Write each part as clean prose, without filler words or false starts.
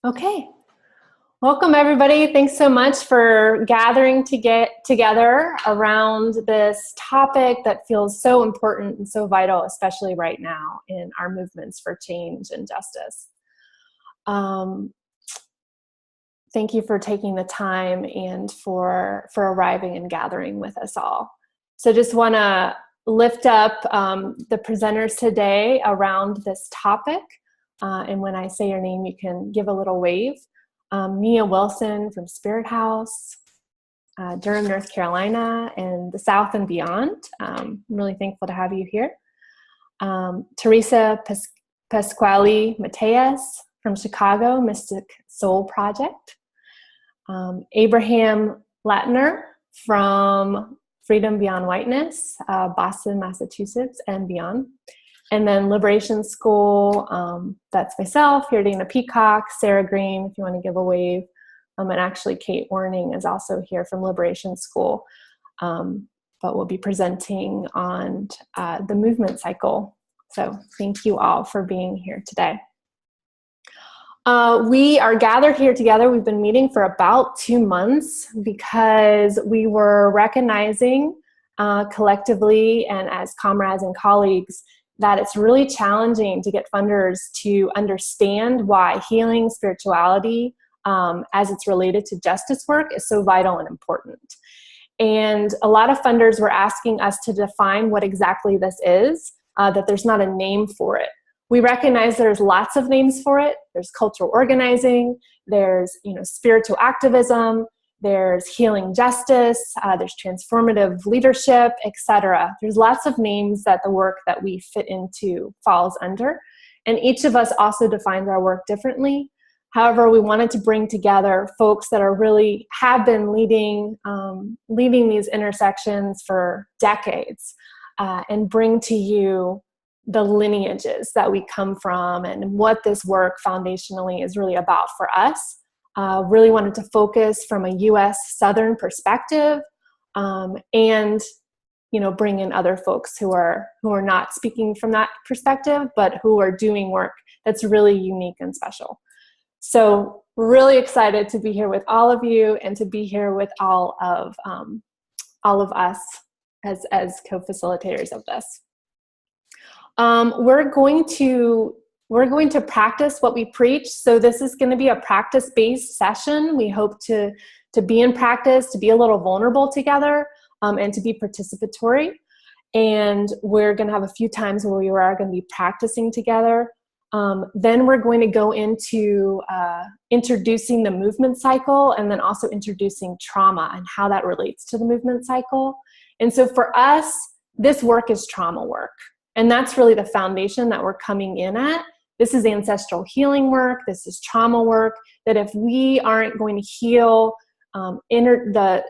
Okay. Welcome, everybody. Thanks so much for gathering to get together around this topic that feels so important and so vital, especially right now in our movements for change and justice. Thank you for taking the time and for arriving and gathering with us all. So just want to lift up the presenters today around this topic. And when I say your name, you can give a little wave. Mia Wilson from Spirit House, Durham, North Carolina, and the South and beyond. I'm really thankful to have you here. Teresa Pasquale Mateas from Chicago, Mystic Soul Project. Abraham Latner from Freedom Beyond Whiteness, Boston, Massachusetts, and beyond. And then Liberation School, that's myself, Yardena Peacock, Sarah Green, if you want to give a wave. And actually Kate Warning is also here from Liberation School, but we'll be presenting on the movement cycle. So thank you all for being here today. We are gathered here together. We've been meeting for about 2 months because we were recognizing collectively and as comrades and colleagues that it's really challenging to get funders to understand why healing spirituality as it's related to justice work is so vital and important. And a lot of funders were asking us to define what exactly this is, that there's not a name for it. We recognize there's lots of names for it. There's cultural organizing, there's spiritual activism, there's healing justice, there's transformative leadership, etc. There's lots of names that the work that we fit into falls under. And each of us also defines our work differently. However, we wanted to bring together folks that are really have been leading these intersections for decades and bring to you the lineages that we come from and what this work foundationally is really about for us. Really wanted to focus from a U.S. Southern perspective, and bring in other folks who are not speaking from that perspective, but who are doing work that's really unique and special. So really excited to be here with all of you and to be here with all of us as co-facilitators of this. We're going to practice what we preach. So this is going to be a practice-based session. We hope to be in practice, to be a little vulnerable together, and to be participatory. And we're going to have a few times where we are going to be practicing together. Then we're going to go into introducing the movement cycle and then also introducing trauma and how that relates to the movement cycle. And so for us, this work is trauma work. And that's really the foundation that we're coming in at. This is ancestral healing work. This is trauma work, that if we aren't going to heal the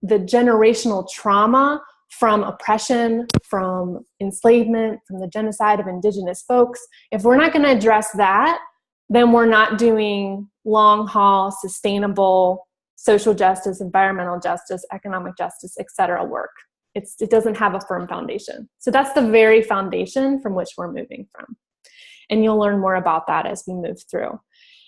generational trauma from oppression, from enslavement, from the genocide of indigenous folks, if we're not going to address that, then we're not doing long-haul, sustainable social justice, environmental justice, economic justice, etc. work. It doesn't have a firm foundation. So that's the very foundation from which we're moving from. And you'll learn more about that as we move through.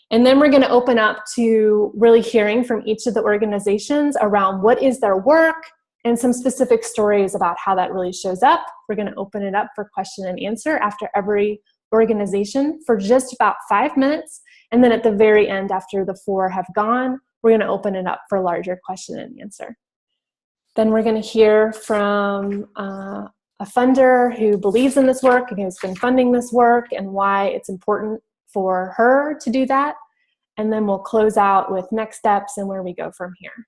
And then we're going to open up to really hearing from each of the organizations around what is their work and some specific stories about how that really shows up. We're going to open it up for question and answer after every organization for just about 5 minutes. And then at the very end, after the 4 have gone, we're going to open it up for larger question and answer. Then we're going to hear from a funder who believes in this work and who's been funding this work and why it's important for her to do that. And then we'll close out with next steps and where we go from here.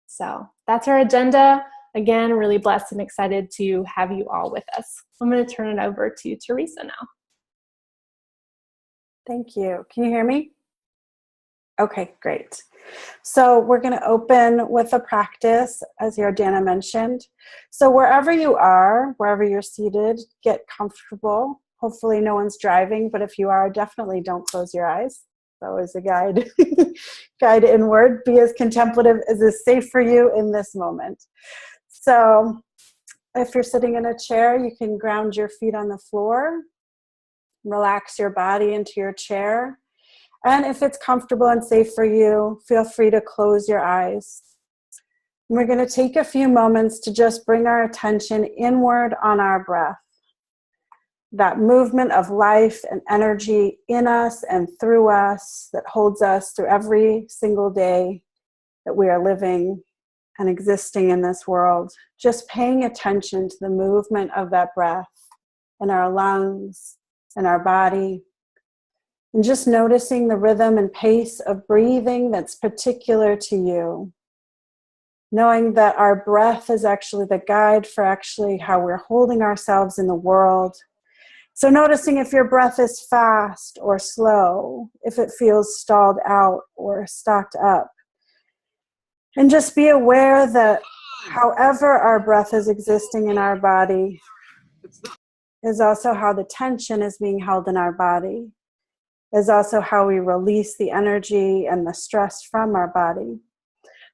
So that's our agenda. Again, really blessed and excited to have you all with us. I'm going to turn it over to Teresa now. Thank you. Can you hear me? Okay, great. So we're going to open with a practice, as Yardena mentioned. So wherever you are, wherever you're seated, get comfortable. Hopefully no one's driving, but if you are, definitely don't close your eyes. That was a guide. Guide inward. Be as contemplative as is safe for you in this moment. So if you're sitting in a chair, you can ground your feet on the floor. Relax your body into your chair. And if it's comfortable and safe for you, feel free to close your eyes. And we're going to take a few moments to just bring our attention inward on our breath. That movement of life and energy in us and through us that holds us through every single day that we are living and existing in this world. Just paying attention to the movement of that breath in our lungs, in our body, and just noticing the rhythm and pace of breathing that's particular to you. Knowing that our breath is actually the guide for actually how we're holding ourselves in the world. So noticing if your breath is fast or slow, if it feels stalled out or stocked up. And just be aware that however our breath is existing in our body is also how the tension is being held in our body, is also how we release the energy and the stress from our body.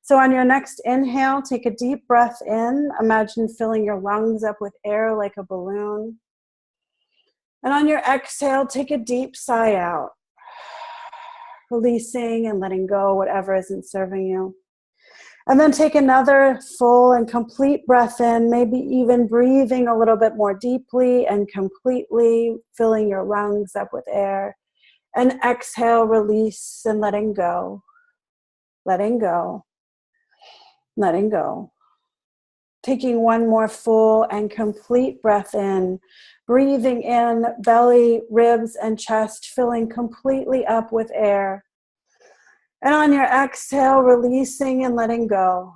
So on your next inhale, take a deep breath in. Imagine filling your lungs up with air like a balloon. And on your exhale, take a deep sigh out, releasing and letting go whatever isn't serving you. And then take another full and complete breath in, maybe even breathing a little bit more deeply and completely filling your lungs up with air. And exhale, release and letting go, letting go, letting go. Taking one more full and complete breath in, breathing in belly, ribs, and chest, filling completely up with air. And on your exhale, releasing and letting go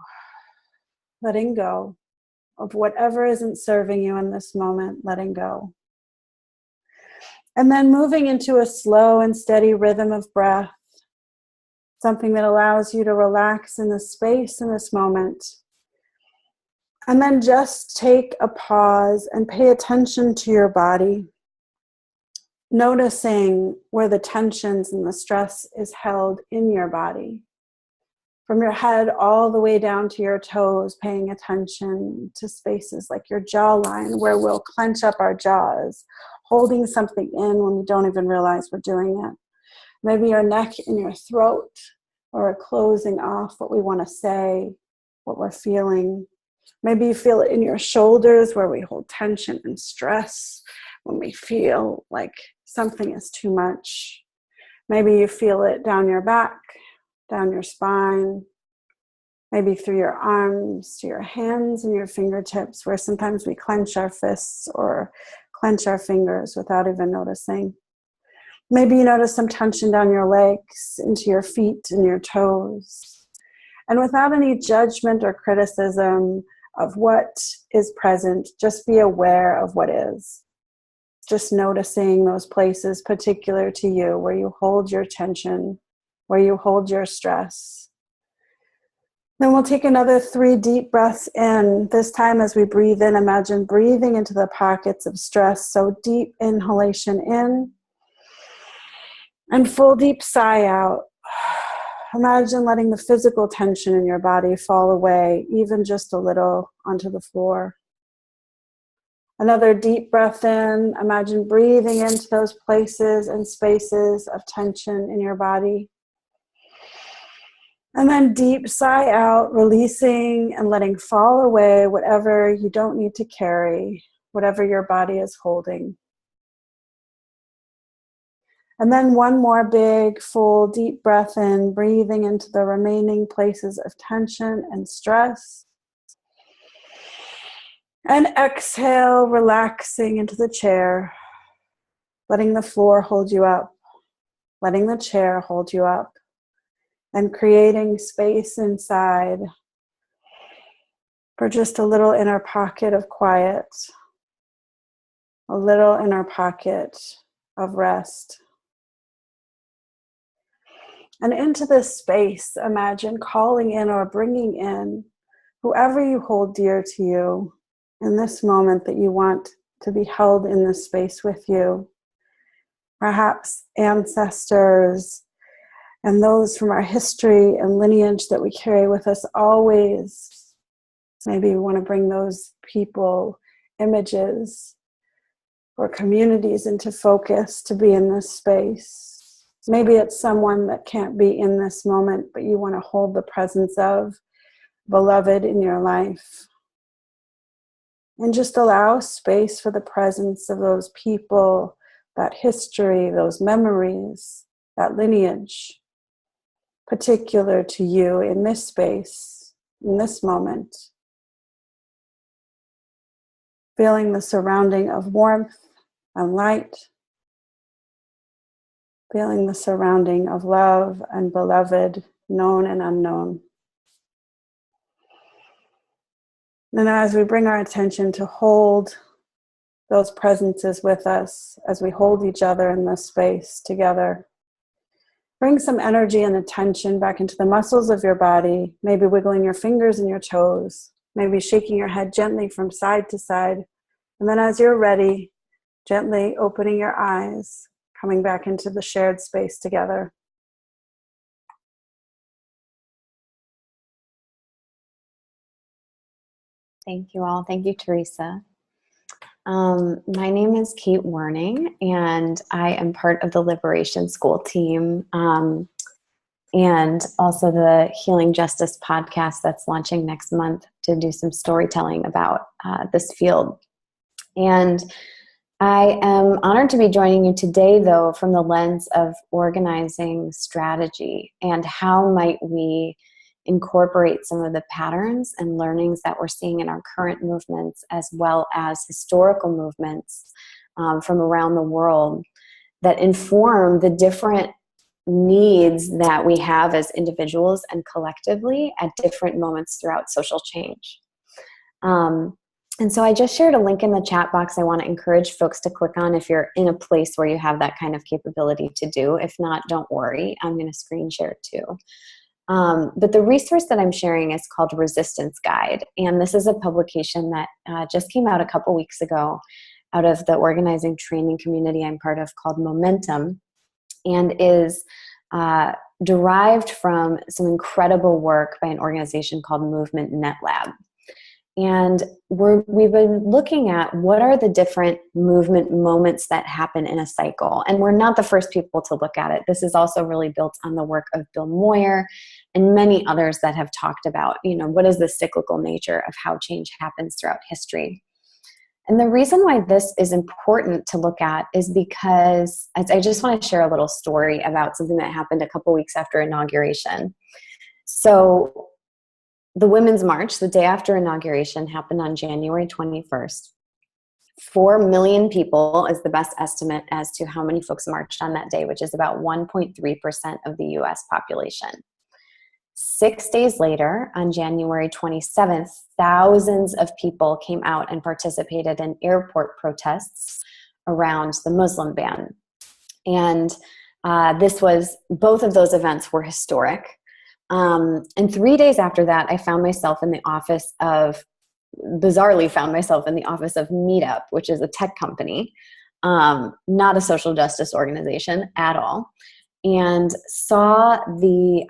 of whatever isn't serving you in this moment, letting go. And then moving into a slow and steady rhythm of breath, something that allows you to relax in the space in this moment. And then just take a pause and pay attention to your body, noticing where the tensions and the stress is held in your body. From your head all the way down to your toes, paying attention to spaces like your jawline, where we'll clench up our jaws, holding something in when we don't even realize we're doing it. Maybe your neck and your throat, or we're closing off what we want to say, what we're feeling. Maybe you feel it in your shoulders where we hold tension and stress when we feel like something is too much. Maybe you feel it down your back, down your spine, maybe through your arms, to your hands and your fingertips, where sometimes we clench our fists or clench our fingers without even noticing. Maybe you notice some tension down your legs, into your feet and your toes. And without any judgment or criticism of what is present, just be aware of what is. Just noticing those places particular to you, where you hold your tension, where you hold your stress. Then we'll take another 3 deep breaths in. This time as we breathe in, imagine breathing into the pockets of stress. So deep inhalation in and full deep sigh out. Imagine letting the physical tension in your body fall away, even just a little, onto the floor. Another deep breath in. Imagine breathing into those places and spaces of tension in your body. And then deep sigh out, releasing and letting fall away whatever you don't need to carry, whatever your body is holding. And then one more big, full, deep breath in, breathing into the remaining places of tension and stress. And exhale, relaxing into the chair, letting the floor hold you up, letting the chair hold you up, and creating space inside for just a little inner pocket of quiet, a little inner pocket of rest. And into this space, imagine calling in or bringing in whoever you hold dear to you in this moment that you want to be held in this space with you. Perhaps ancestors and those from our history and lineage that we carry with us always. Maybe we want to bring those people, images, or communities into focus to be in this space. Maybe it's someone that can't be in this moment, but you want to hold the presence of beloved in your life. And just allow space for the presence of those people, that history, those memories, that lineage, particular to you in this space, in this moment. Feeling the surrounding of warmth and light. Feeling the surrounding of love and beloved, known and unknown. And as we bring our attention to hold those presences with us, as we hold each other in this space together, bring some energy and attention back into the muscles of your body, maybe wiggling your fingers and your toes, maybe shaking your head gently from side to side. And then as you're ready, gently opening your eyes, coming back into the shared space together. Thank you all. Thank you, Teresa. My name is Kate Werning, and I am part of the Liberation School team, and also the Healing Justice podcast that's launching next month to do some storytelling about this field. And I am honored to be joining you today, though, from the lens of organizing strategy and how might we incorporate some of the patterns and learnings that we're seeing in our current movements, as well as historical movements from around the world that inform the different needs that we have as individuals and collectively at different moments throughout social change. And so I just shared a link in the chat box I want to encourage folks to click on if you're in a place where you have that kind of capability to do. If not, don't worry. I'm going to screen share it too. But the resource that I'm sharing is called Resistance Guide. And this is a publication that just came out a couple weeks ago out of the organizing training community I'm part of called Momentum, and is derived from some incredible work by an organization called Movement Net Lab. And we've been looking at what are the different movement moments that happen in a cycle. And we're not the first people to look at it. This is also really built on the work of Bill Moyer and many others that have talked about, what is the cyclical nature of how change happens throughout history. And the reason why this is important to look at is because I just want to share a little story about something that happened a couple weeks after inauguration. So the Women's March, the day after inauguration, happened on January 21st. 4 million people is the best estimate as to how many folks marched on that day, which is about 1.3% of the US population. 6 days later, on January 27th, thousands of people came out and participated in airport protests around the Muslim ban. And both of those events were historic. And 3 days after that, I bizarrely found myself in the office of Meetup, which is a tech company, not a social justice organization at all, and saw the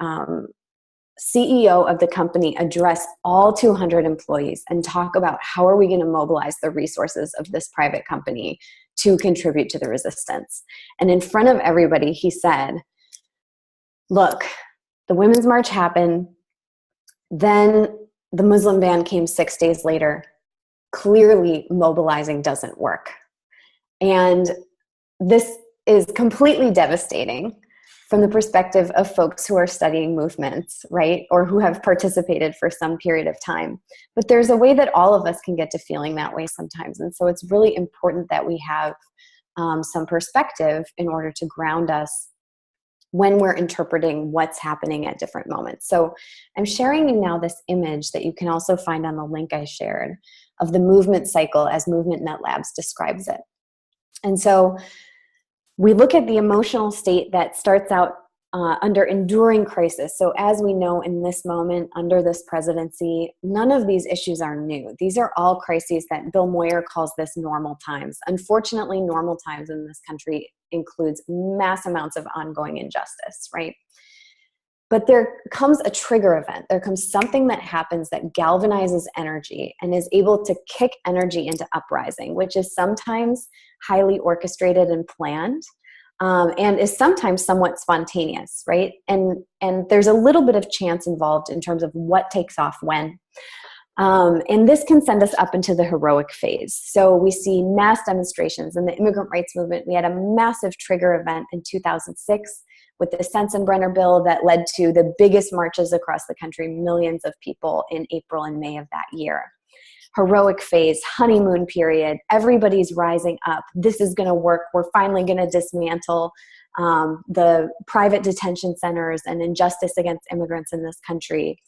CEO of the company address all 200 employees and talk about how are we going to mobilize the resources of this private company to contribute to the resistance. And in front of everybody, he said, look, the Women's March happened, then the Muslim ban came 6 days later. Clearly, mobilizing doesn't work. And this is completely devastating from the perspective of folks who are studying movements, right? Or who have participated for some period of time. But there's a way that all of us can get to feeling that way sometimes. And so it's really important that we have some perspective in order to ground us when we're interpreting what's happening at different moments. So I'm sharing you now this image that you can also find on the link I shared of the movement cycle as Movement Net Labs describes it. And so we look at the emotional state that starts out under enduring crisis. So as we know in this moment, under this presidency, none of these issues are new. These are all crises that Bill Moyer calls this normal times. Unfortunately, normal times in this country includes mass amounts of ongoing injustice, right? But there comes a trigger event. There comes something that happens that galvanizes energy and is able to kick energy into uprising, which is sometimes highly orchestrated and planned. and is sometimes somewhat spontaneous, right? And there's a little bit of chance involved in terms of what takes off when. And this can send us up into the heroic phase. So we see mass demonstrations in the immigrant rights movement. We had a massive trigger event in 2006 with the Sensenbrenner bill that led to the biggest marches across the country, millions of people in April and May of that year. Heroic phase, honeymoon period, everybody's rising up. This is going to work. We're finally going to dismantle the private detention centers and injustice against immigrants in this country.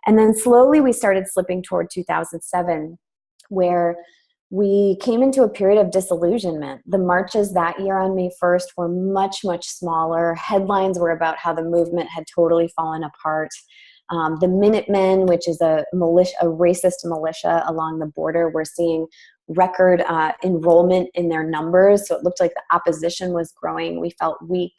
And then slowly we started slipping toward 2007, where we came into a period of disillusionment. The marches that year on May 1st were much, much smaller. Headlines were about how the movement had totally fallen apart. The Minutemen, which is a racist militia along the border, were seeing record enrollment in their numbers. So it looked like the opposition was growing. We felt weak.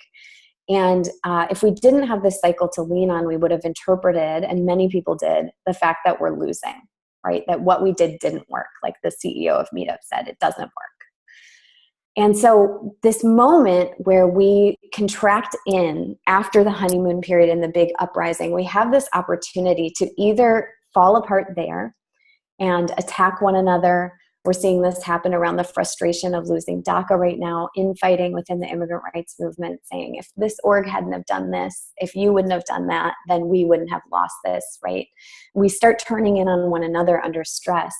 And if we didn't have this cycle to lean on, we would have interpreted, and many people did, the fact that we're losing, right? That what we did didn't work. Like the CEO of Meetup said, it doesn't work. And so this moment where we contract in after the honeymoon period and the big uprising, we have this opportunity to either fall apart there and attack one another. We're seeing this happen around the frustration of losing DACA right now, infighting within the immigrant rights movement, saying if this org hadn't have done this, if you wouldn't have done that, then we wouldn't have lost this, right? We start turning in on one another under stress.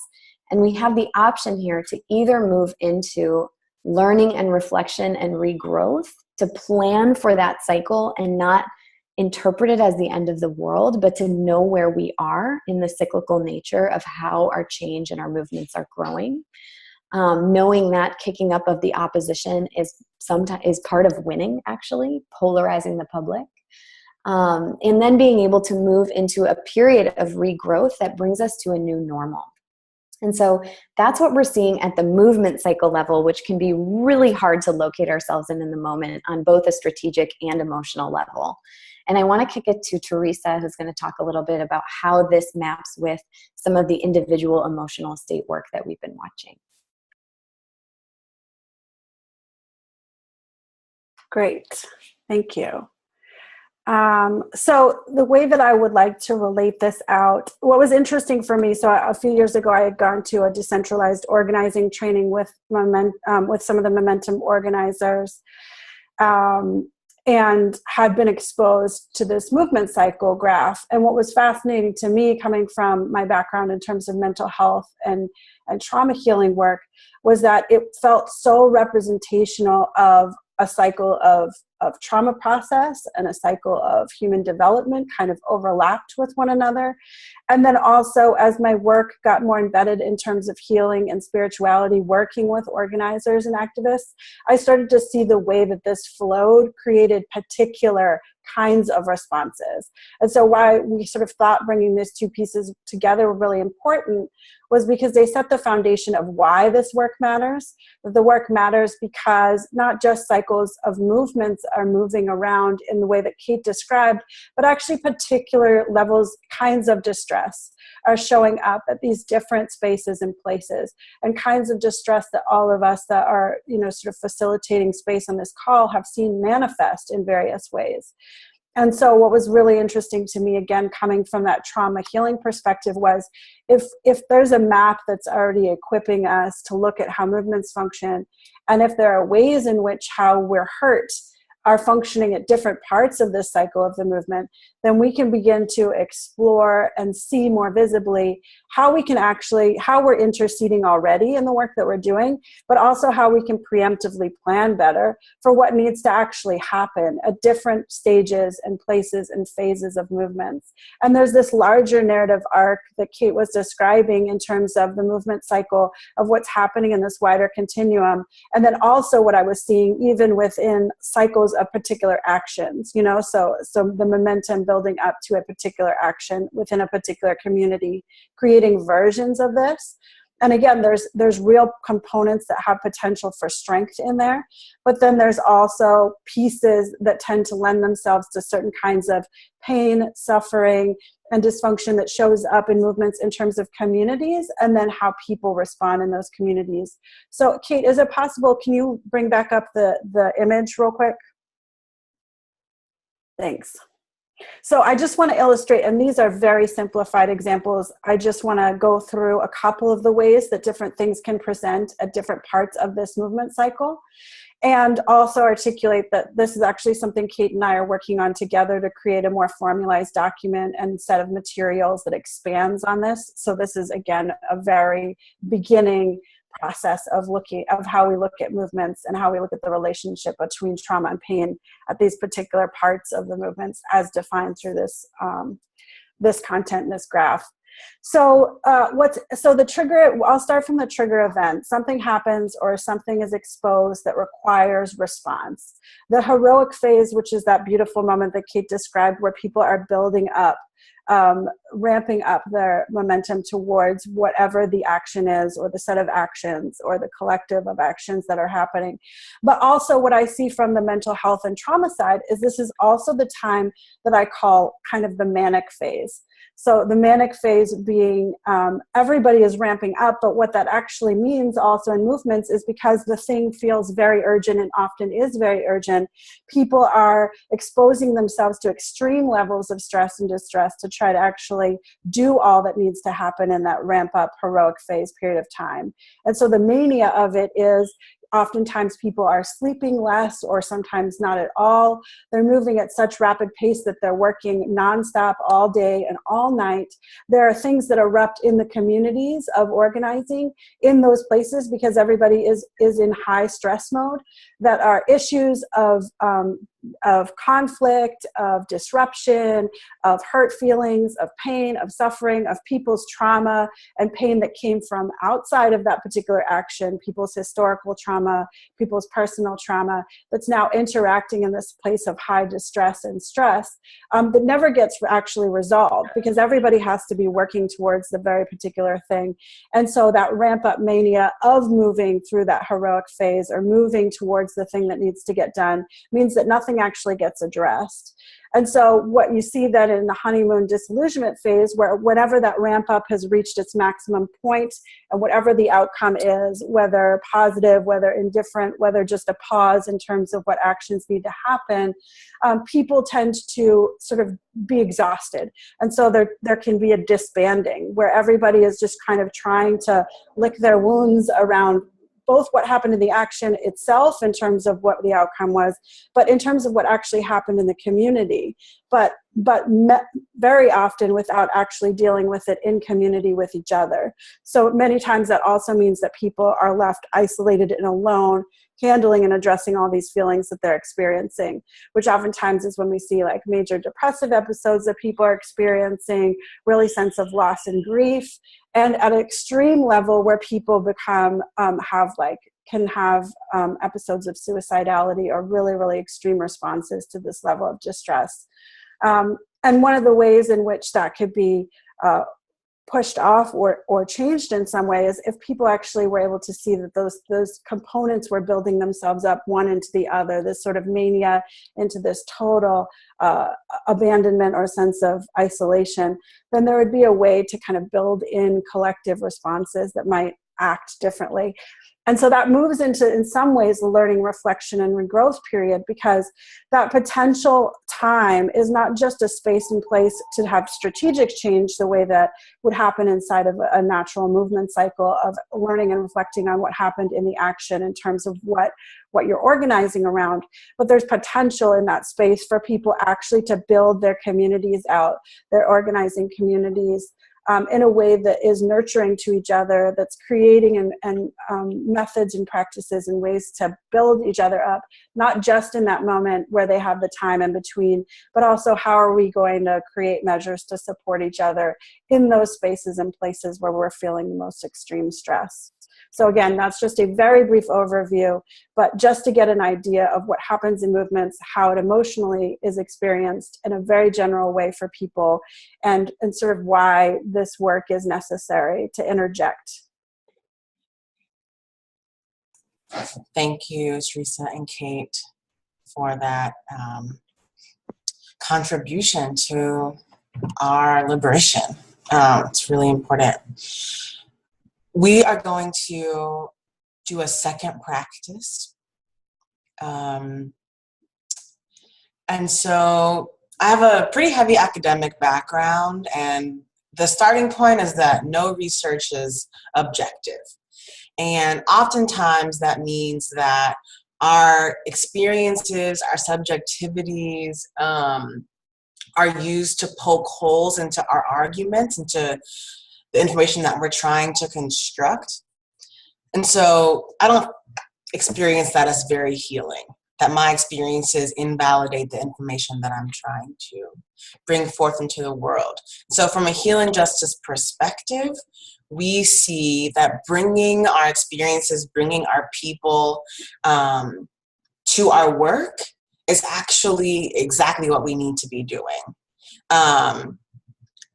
And we have the option here to either move into learning and reflection and regrowth, to plan for that cycle and not interpret it as the end of the world, but to know where we are in the cyclical nature of how our change and our movements are growing. Knowing that kicking up of the opposition is part of winning, actually, polarizing the public. And then being able to move into a period of regrowth that brings us to a new normal. And so that's what we're seeing at the movement cycle level, which can be really hard to locate ourselves in the moment on both a strategic and emotional level. And I want to kick it to Teresa, who's going to talk a little bit about how this maps with some of the individual emotional state work that we've been watching. Great, thank you. So the way that I would like to relate this out, what was interesting for me, so a few years ago I had gone to a decentralized organizing training with some of the Momentum organizers, and had been exposed to this movement cycle graph. And what was fascinating to me, coming from my background in terms of mental health and trauma healing work, was that it felt so representational of a cycle of trauma process and a cycle of human development kind of overlapped with one another. And then also, as my work got more embedded in terms of healing and spirituality, working with organizers and activists, I started to see the way that this flowed created particular kinds of responses. And so why we sort of thought bringing these two pieces together were really important was because they set the foundation of why this work matters. The work matters because not just cycles of movements are moving around in the way that Kate described, but actually particular levels, kinds of distress are showing up at these different spaces and places, and kinds of distress that all of us that are, sort of facilitating space on this call have seen manifest in various ways. And so what was really interesting to me, again, coming from that trauma healing perspective, was if there's a map that's already equipping us to look at how movements function, and if there are ways in which how we're hurt are functioning at different parts of this cycle of the movement, then we can begin to explore and see more visibly how we're interceding already in the work that we're doing, but also how we can preemptively plan better for what needs to actually happen at different stages and places and phases of movements. And there's this larger narrative arc that Kate was describing in terms of the movement cycle of what's happening in this wider continuum. And then also what I was seeing even within cycles of particular actions, so the momentum building up to a particular action within a particular community, creating versions of this. And again, there's real components that have potential for strength in there, but then there's also pieces that tend to lend themselves to certain kinds of pain, suffering, and dysfunction that shows up in movements in terms of communities, and then how people respond in those communities. So Kate, is it possible, can you bring back up the image real quick? Thanks. So I just want to illustrate, and these are very simplified examples. I just want to go through a couple of the ways that different things can present at different parts of this movement cycle, and also articulate that this is actually something Kate and I are working on together to create a more formalized document and set of materials that expands on this. So this is, again, a very beginning process of how we look at movements and how we look at the relationship between trauma and pain at these particular parts of the movements as defined through this this content in this graph. So the trigger, I'll start from the trigger event. Something happens or something is exposed that requires response. The heroic phase, which is that beautiful moment that Kate described where people are building up, ramping up their momentum towards whatever the action is, or the set of actions, or the collective of actions that are happening. But also what I see from the mental health and trauma side is this is also the time that I call kind of the manic phase. So the manic phase being everybody is ramping up, but what that actually means also in movements is because the thing feels very urgent and often is very urgent, people are exposing themselves to extreme levels of stress and distress to try to actually do all that needs to happen in that ramp up heroic phase period of time. And so the mania of it is oftentimes people are sleeping less or sometimes not at all. They're moving at such rapid pace that they're working nonstop all day and all night. There are things that erupt in the communities of organizing in those places because everybody is in high stress mode, that are issues of conflict, of disruption, of hurt feelings, of pain, of suffering, of people's trauma and pain that came from outside of that particular action, people's historical trauma, people's personal trauma, that's now interacting in this place of high distress and stress that never gets actually resolved because everybody has to be working towards the very particular thing. And so that ramp up mania of moving through that heroic phase or moving towards the thing that needs to get done means that nothing actually gets addressed. And so what you see then in the honeymoon disillusionment phase, where whenever that ramp up has reached its maximum point and whatever the outcome is, whether positive, whether indifferent, whether just a pause in terms of what actions need to happen, people tend to sort of be exhausted. And so there can be a disbanding where everybody is just kind of trying to lick their wounds around both what happened in the action itself in terms of what the outcome was, but in terms of what actually happened in the community, but very often without actually dealing with it in community with each other. So many times that also means that people are left isolated and alone, handling and addressing all these feelings that they're experiencing, which oftentimes is when we see like major depressive episodes that people are experiencing, really sense of loss and grief, and at an extreme level where people become, can have episodes of suicidality or really, really extreme responses to this level of distress. And one of the ways in which that could be pushed off or changed in some way is if people actually were able to see that those components were building themselves up one into the other, this sort of mania into this total abandonment or sense of isolation, then there would be a way to kind of build in collective responses that might act differently. And so that moves into, in some ways, the learning, reflection, and regrowth period, because that potential time is not just a space and place to have strategic change the way that would happen inside of a natural movement cycle of learning and reflecting on what happened in the action in terms of what you're organizing around. But there's potential in that space for people actually to build their communities out, their organizing communities, in a way that is nurturing to each other, that's creating and methods and practices and ways to build each other up, not just in that moment where they have the time in between, but also how are we going to create measures to support each other in those spaces and places where we're feeling the most extreme stress. So again, that's just a very brief overview, but just to get an idea of what happens in movements, how it emotionally is experienced in a very general way for people, and sort of why this work is necessary to interject. Thank you, Teresa and Kate, for that contribution to our liberation. It's really important. We are going to do a second practice. And so I have a pretty heavy academic background, and the starting point is that no research is objective. And oftentimes that means that our experiences, our subjectivities are used to poke holes into our arguments, into the information that we're trying to construct. And so I don't experience that as very healing, that my experiences invalidate the information that I'm trying to bring forth into the world. So from a healing justice perspective, we see that bringing our experiences, bringing our people to our work is actually exactly what we need to be doing.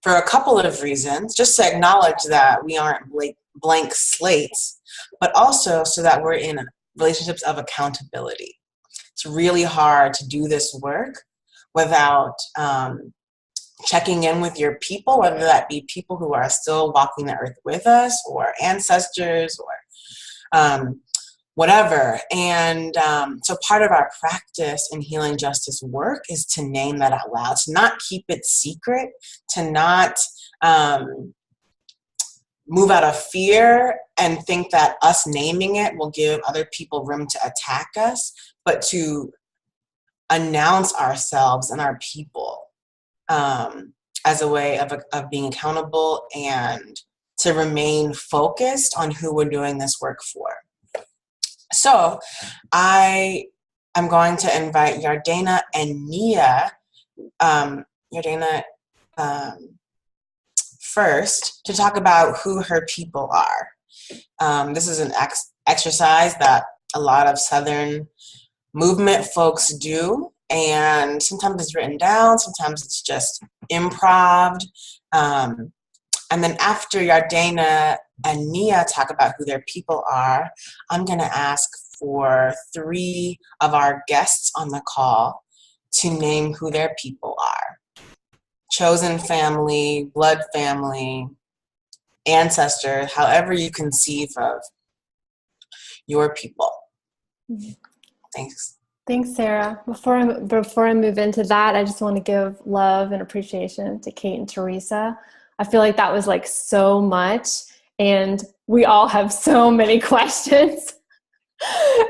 For a couple of reasons, just to acknowledge that we aren't blank slates, but also so that we're in relationships of accountability. It's really hard to do this work without checking in with your people, whether that be people who are still walking the earth with us, or ancestors, or whatever. And so part of our practice in healing justice work is to name that out loud, to not keep it secret, to not move out of fear and think that us naming it will give other people room to attack us, but to announce ourselves and our people as a way of being accountable and to remain focused on who we're doing this work for. So I am going to invite Yardena and Nia, Yardena first, to talk about who her people are. This is an exercise that a lot of Southern movement folks do, and sometimes it's written down, sometimes it's just improv. And then after Yardena and Nia talk about who their people are, I'm going to ask for 3 of our guests on the call to name who their people are. Chosen family, blood family, ancestor, however you conceive of your people. Thanks. Thanks, Sarah. Before I move into that, I just want to give love and appreciation to Kate and Teresa. I feel like that was like so much, and we all have so many questions.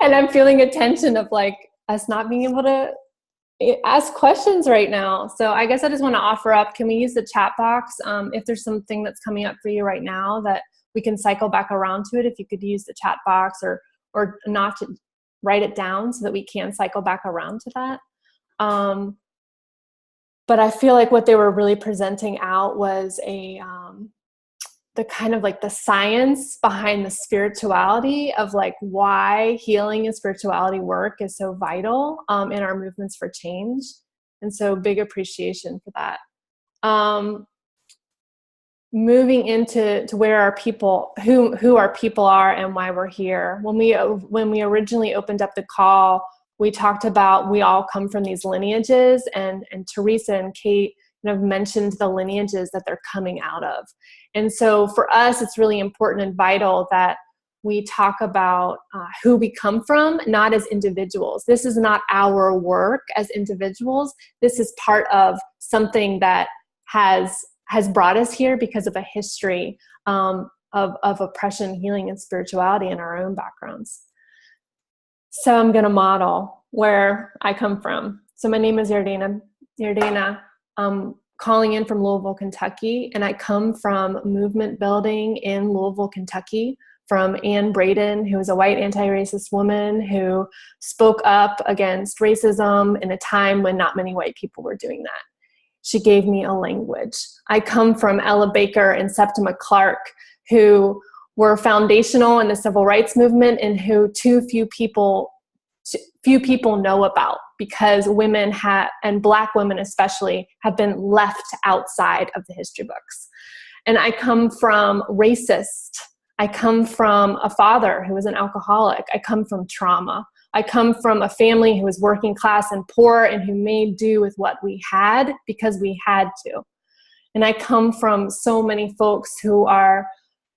And I'm feeling a tension of like us not being able to ask questions right now. So I guess I just want to offer up, can we use the chat box? If there's something that's coming up for you right now that we can cycle back around to it, if you could use the chat box or not to write it down so that we can cycle back around to that. But I feel like what they were really presenting out was the kind of like the science behind the spirituality of like why healing and spirituality work is so vital in our movements for change. And so big appreciation for that. Moving into where our people, who our people are and why we're here. When we originally opened up the call, we talked about we all come from these lineages, and Teresa and Kate mentioned the lineages that they're coming out of. And so for us, it's really important and vital that we talk about who we come from, not as individuals. This is not our work as individuals. This is part of something that has brought us here because of a history of oppression, healing, and spirituality in our own backgrounds. So I'm going to model where I come from. So my name is Yardena. I'm calling in from Louisville, Kentucky, and I come from movement building in Louisville, Kentucky, from Anne Braden, who is a white anti-racist woman who spoke up against racism in a time when not many white people were doing that. She gave me a language. I come from Ella Baker and Septima Clark, who were foundational in the civil rights movement and who few people know about, because women and Black women especially, have been left outside of the history books. And I come from racist I come from a father who was an alcoholic. I come from trauma. I come from a family who was working class and poor and who made do with what we had because we had to. And I come from so many folks who are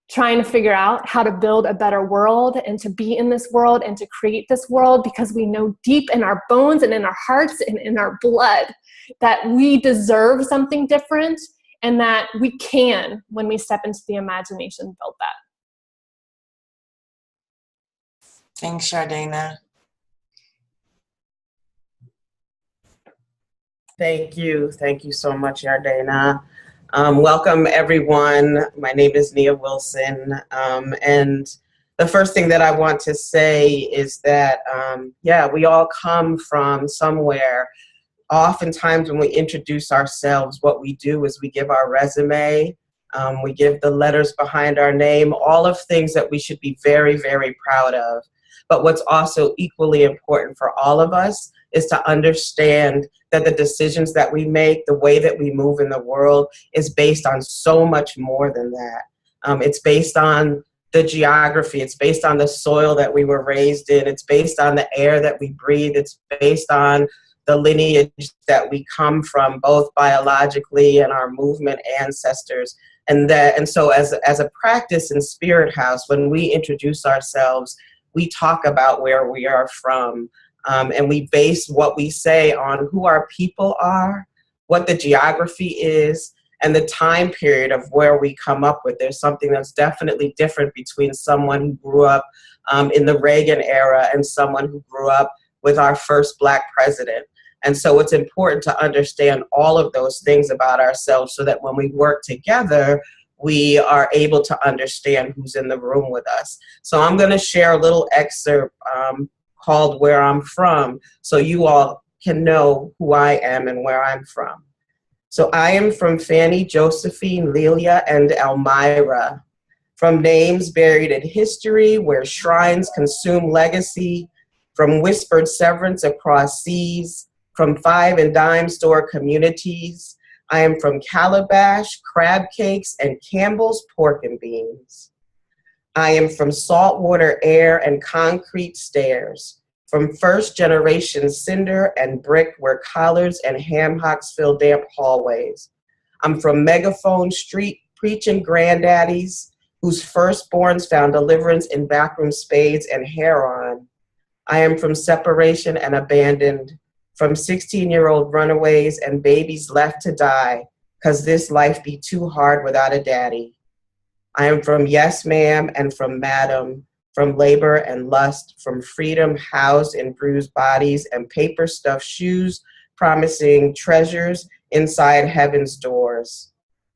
trying to figure out how to build a better world and to be in this world and to create this world, because we know deep in our bones and in our hearts and in our blood that we deserve something different, and that we can, when we step into the imagination, build that. Thanks, Jardana. Thank you. Thank you so much, Jardana. Welcome, everyone. My name is Nia Wilson. And the first thing that I want to say is that, we all come from somewhere. Oftentimes when we introduce ourselves, what we do is we give our resume, we give the letters behind our name, all of things that we should be very, very proud of. But what's also equally important for all of us is to understand that the decisions that we make, the way that we move in the world, is based on so much more than that. It's based on the geography, it's based on the soil that we were raised in, it's based on the air that we breathe, it's based on the lineage that we come from, both biologically and our movement ancestors. And so as a practice in Spirit House, when we introduce ourselves, we talk about where we are from. And we base what we say on who our people are, what the geography is, and the time period of where we come up with. There's something that's definitely different between someone who grew up in the Reagan era and someone who grew up with our first Black president. And so it's important to understand all of those things about ourselves so that when we work together, we are able to understand who's in the room with us. So I'm going to share a little excerpt called Where I'm From, so you all can know who I am and where I'm from. So I am from Fanny, Josephine, Lelia, and Elmira, from names buried in history where shrines consume legacy, from whispered severance across seas, from five and dime store communities. I am from Calabash, crab cakes, and Campbell's pork and beans. I am from saltwater air and concrete stairs, from first generation cinder and brick where collars and ham hocks fill damp hallways. I'm from Megaphone Street preaching granddaddies whose firstborns found deliverance in backroom spades and heroin. I am from separation and abandoned, from 16-year-old runaways and babies left to die, 'cause this life be too hard without a daddy. I am from yes ma'am and from madam, from labor and lust, from freedom housed in bruised bodies and paper stuffed shoes, promising treasures inside heaven's doors.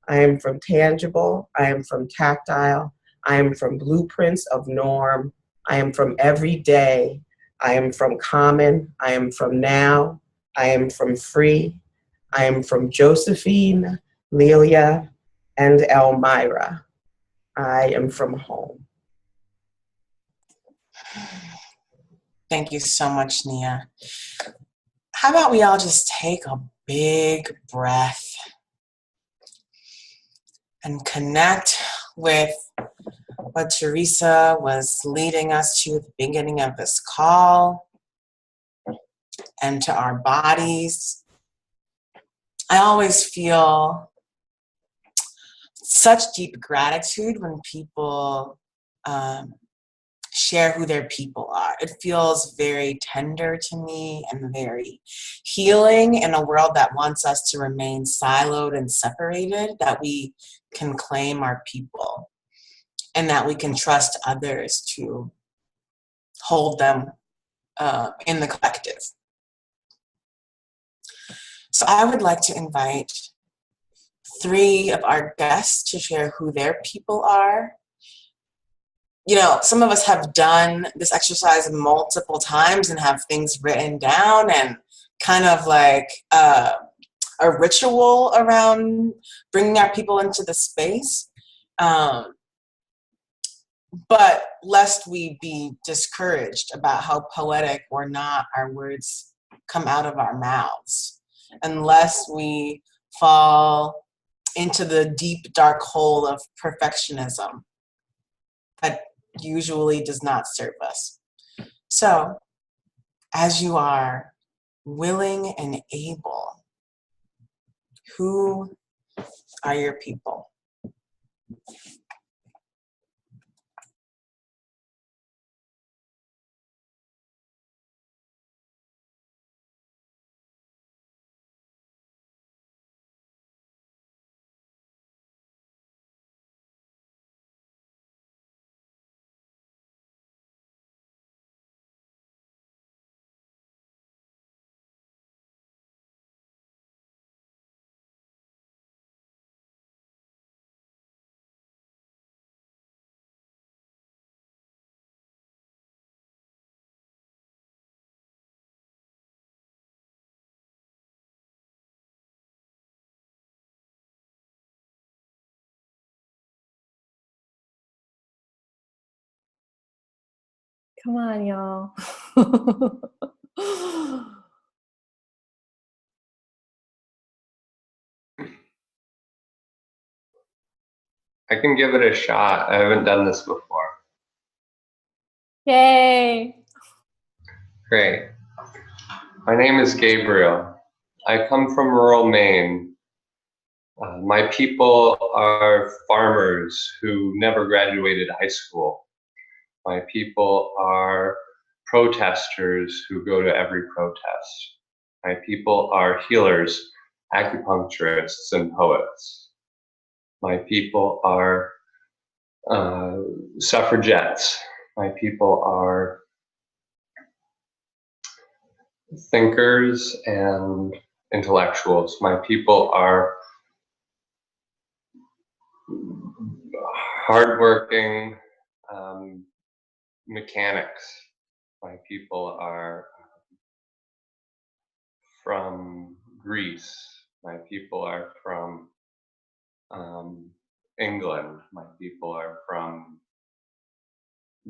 I am from tangible, I am from tactile, I am from blueprints of norm, I am from every day, I am from common, I am from now, I am from free, I am from Josephine, Lelia, and Elmira. I am from home. Thank you so much, Nia. How about we all just take a big breath and connect with what Teresa was leading us to at the beginning of this call, and to our bodies. I always feel such deep gratitude when people share who their people are. It feels very tender to me and very healing in a world that wants us to remain siloed and separated, that we can claim our people and that we can trust others to hold them in the collective. So I would like to invite 3 of our guests to share who their people are. You know, some of us have done this exercise multiple times and have things written down and kind of like a ritual around bringing our people into the space. But lest we be discouraged about how poetic or not our words come out of our mouths, unless we fall into the deep, dark hole of perfectionism. usually does not serve us. So, as you are willing and able, who are your people? Come on, y'all. I can give it a shot. I haven't done this before. Yay. Great. My name is Gabriel. I come from rural Maine. My people are farmers who never graduated high school. My people are protesters who go to every protest. My people are healers, acupuncturists, and poets. My people are suffragettes. My people are thinkers and intellectuals. My people are hardworking mechanics. My people are from Greece. My people are from England. My people are from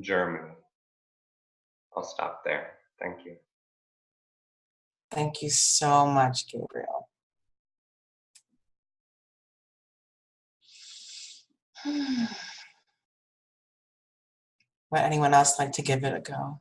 Germany. I'll stop there. Thank you. Thank you so much, Gabriel. Would anyone else like to give it a go?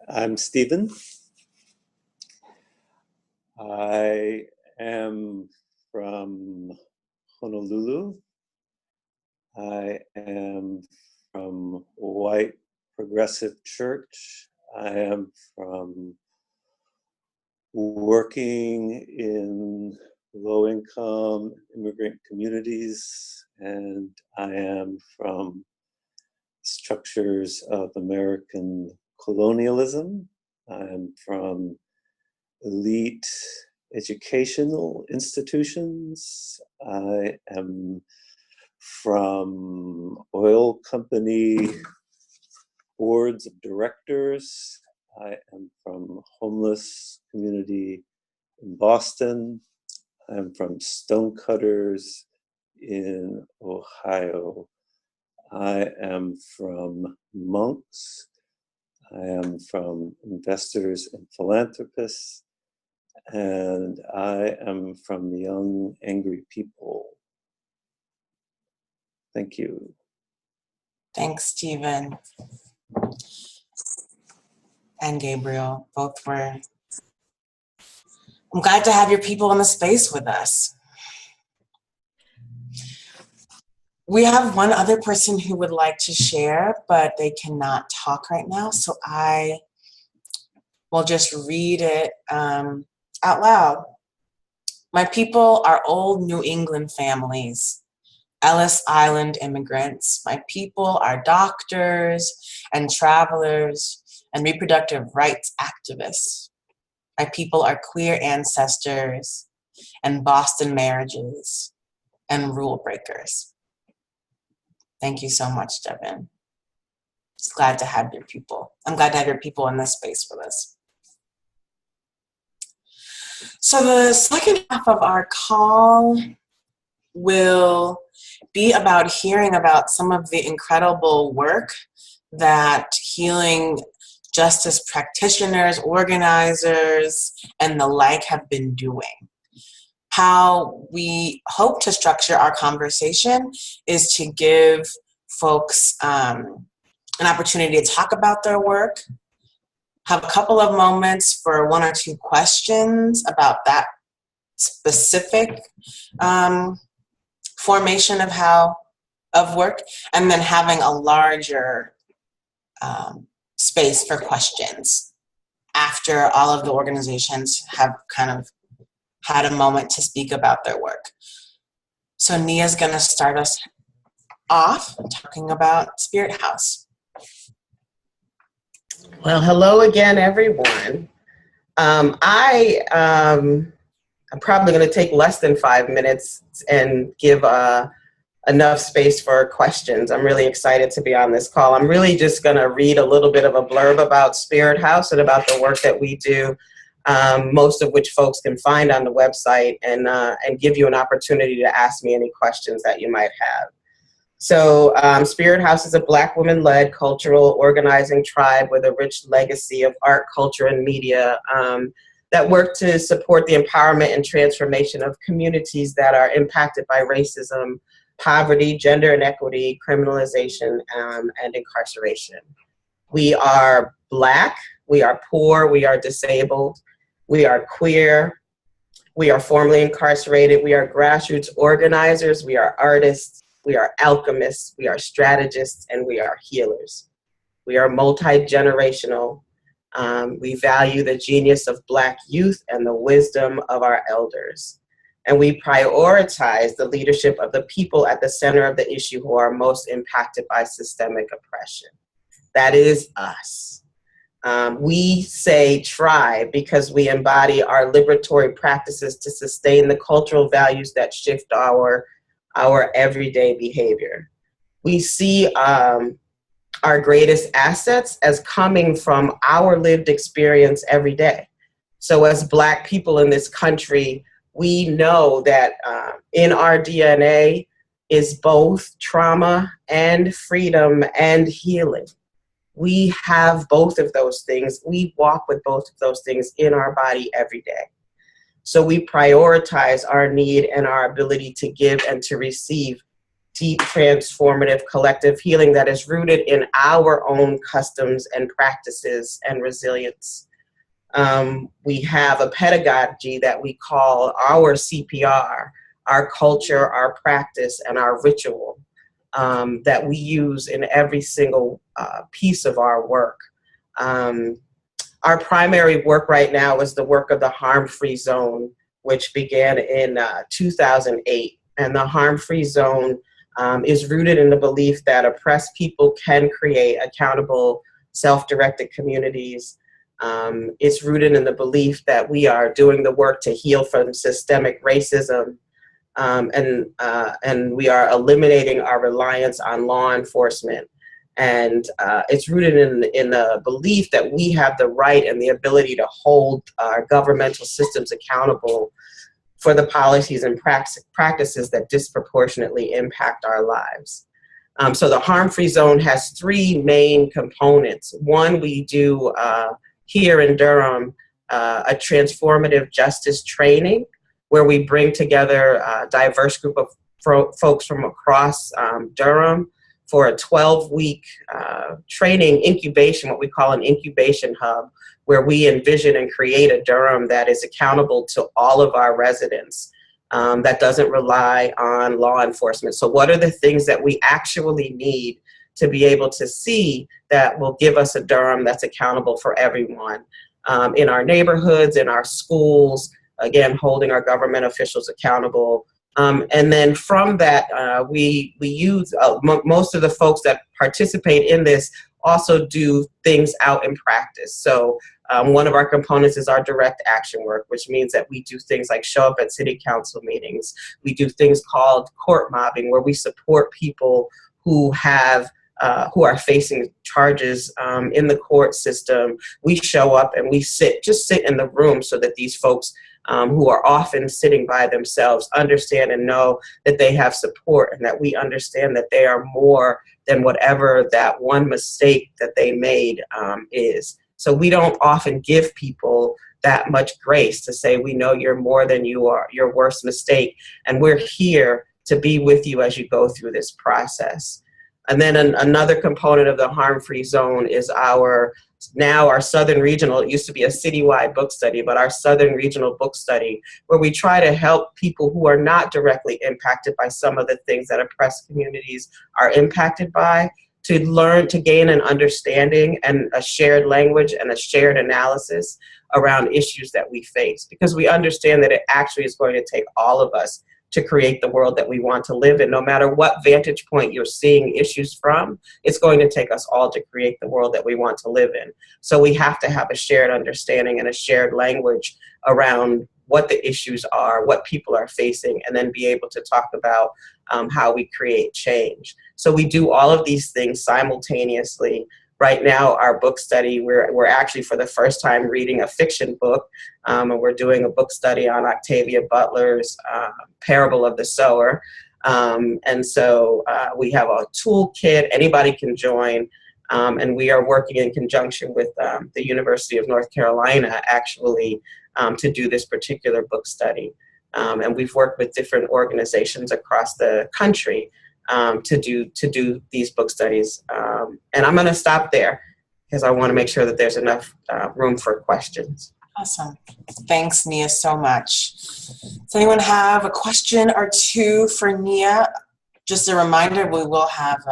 I'm Stephen. I am from Honolulu. I am from White Progressive Church. I am from working in low-income immigrant communities, and I am from structures of American colonialism. I am from elite educational institutions. I am from oil company boards of directors. I am from homeless community in Boston. I'm from stonecutters in Ohio. I am from monks. I am from investors and philanthropists. And I am from young, angry people. Thank you. Thanks, Stephen and Gabriel. Both were. I'm glad to have your people in the space with us. We have one other person who would like to share, but they cannot talk right now, so I will just read it out loud. My people are old New England families, Ellis Island immigrants. My people are doctors and travelers and reproductive rights activists. My people are queer ancestors and Boston marriages and rule breakers. Thank you so much, Devin. Just glad to have your people. I'm glad to have your people in this space with us. So the second half of our call will be about hearing about some of the incredible work that healing justice practitioners, organizers, and the like have been doing. How we hope to structure our conversation is to give folks an opportunity to talk about their work, have a couple of moments for 1 or 2 questions about that specific formation of work, and then having a larger space for questions after all of the organizations have kind of had a moment to speak about their work. So Nia's gonna start us off talking about Spirit House. Well, hello again, everyone. I'm probably going to take less than 5 minutes and give enough space for questions. I'm really excited to be on this call. I'm really just going to read a little bit of a blurb about Spirit House and about the work that we do, most of which folks can find on the website, and give you an opportunity to ask me any questions that you might have. So Spirit House is a Black women-led cultural organizing tribe with a rich legacy of art, culture, and media that work to support the empowerment and transformation of communities that are impacted by racism, poverty, gender inequity, criminalization, and incarceration. We are Black, we are poor, we are disabled, we are queer, we are formerly incarcerated, we are grassroots organizers, we are artists, we are alchemists, we are strategists, and we are healers. We are multi-generational. We value the genius of Black youth and the wisdom of our elders. And we prioritize the leadership of the people at the center of the issue who are most impacted by systemic oppression. That is us. We say tribe because we embody our liberatory practices to sustain the cultural values that shift our everyday behavior. We see our greatest assets as coming from our lived experience every day. So as Black people in this country, we know that in our DNA is both trauma and freedom and healing. We have both of those things. We walk with both of those things in our body every day. So we prioritize our need and our ability to give and to receive deep, transformative, collective healing that is rooted in our own customs and practices and resilience. We have a pedagogy that we call our CPR, our culture, our practice, and our ritual that we use in every single piece of our work. Our primary work right now is the work of the Harm-Free Zone, which began in 2008. And the Harm-Free Zone is rooted in the belief that oppressed people can create accountable, self-directed communities. It's rooted in the belief that we are doing the work to heal from systemic racism, and we are eliminating our reliance on law enforcement. And it's rooted in the belief that we have the right and the ability to hold our governmental systems accountable for the policies and practices that disproportionately impact our lives. So the Harm-Free Zone has 3 main components. One, we do here in Durham a transformative justice training where we bring together a diverse group of folks from across Durham for a 12-week training incubation, what we call an incubation hub, where we envision and create a Durham that is accountable to all of our residents, that doesn't rely on law enforcement. So what are the things that we actually need to be able to see that will give us a Durham that's accountable for everyone in our neighborhoods, in our schools, again, holding our government officials accountable. And then from that, we use, most of the folks that participate in this also do things out in practice. So one of our components is our direct action work, which means that we do things like show up at city council meetings. We do things called court mobbing, where we support people who have who are facing charges in the court system, we show up and we sit in the room so that these folks who are often sitting by themselves understand and know that they have support, and that we understand that they are more than whatever that one mistake that they made is. So we don't often give people that much grace to say, we know you're more than you are, your worst mistake, and we're here to be with you as you go through this process. And then another component of the Harm-Free Zone is our Southern Regional. It used to be a citywide book study, but our Southern Regional book study, where we try to help people who are not directly impacted by some of the things that oppressed communities are impacted by, to learn to gain an understanding and a shared language and a shared analysis around issues that we face. Because we understand that it actually is going to take all of us to create the world that we want to live in. No matter what vantage point you're seeing issues from, it's going to take us all to create the world that we want to live in. So we have to have a shared understanding and a shared language around what the issues are, what people are facing, and then be able to talk about how we create change. So we do all of these things simultaneously. Right now, our book study, we're actually for the first time reading a fiction book, and we're doing a book study on Octavia Butler's Parable of the Sower. And so we have a toolkit, anybody can join, and we are working in conjunction with the University of North Carolina, actually, to do this particular book study. And we've worked with different organizations across the country to do these book studies. And I'm going to stop there because I want to make sure that there's enough room for questions. Awesome. Thanks, Nia, so much. Does anyone have a question or two for Nia? Just a reminder, we will have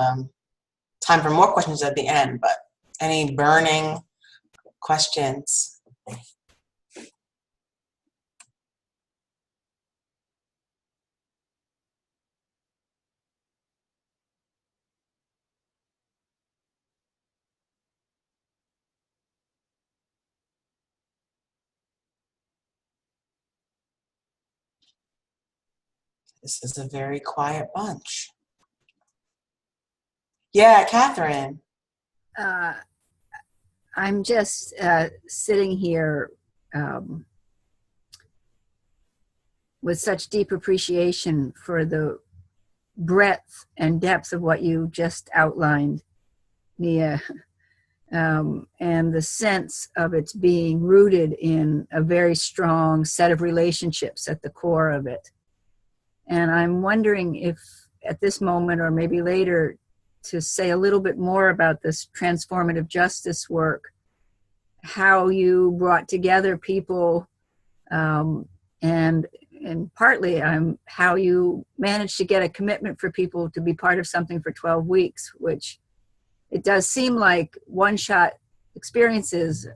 time for more questions at the end, but any burning questions? This is a very quiet bunch. Yeah, Catherine. I'm just sitting here with such deep appreciation for the breadth and depth of what you just outlined, Nia, and the sense of its being rooted in a very strong set of relationships at the core of it. And I'm wondering if at this moment or maybe later to say a little bit more about this transformative justice work, how you brought together people and partly how you managed to get a commitment for people to be part of something for 12 weeks, which it does seem like one-shot experiences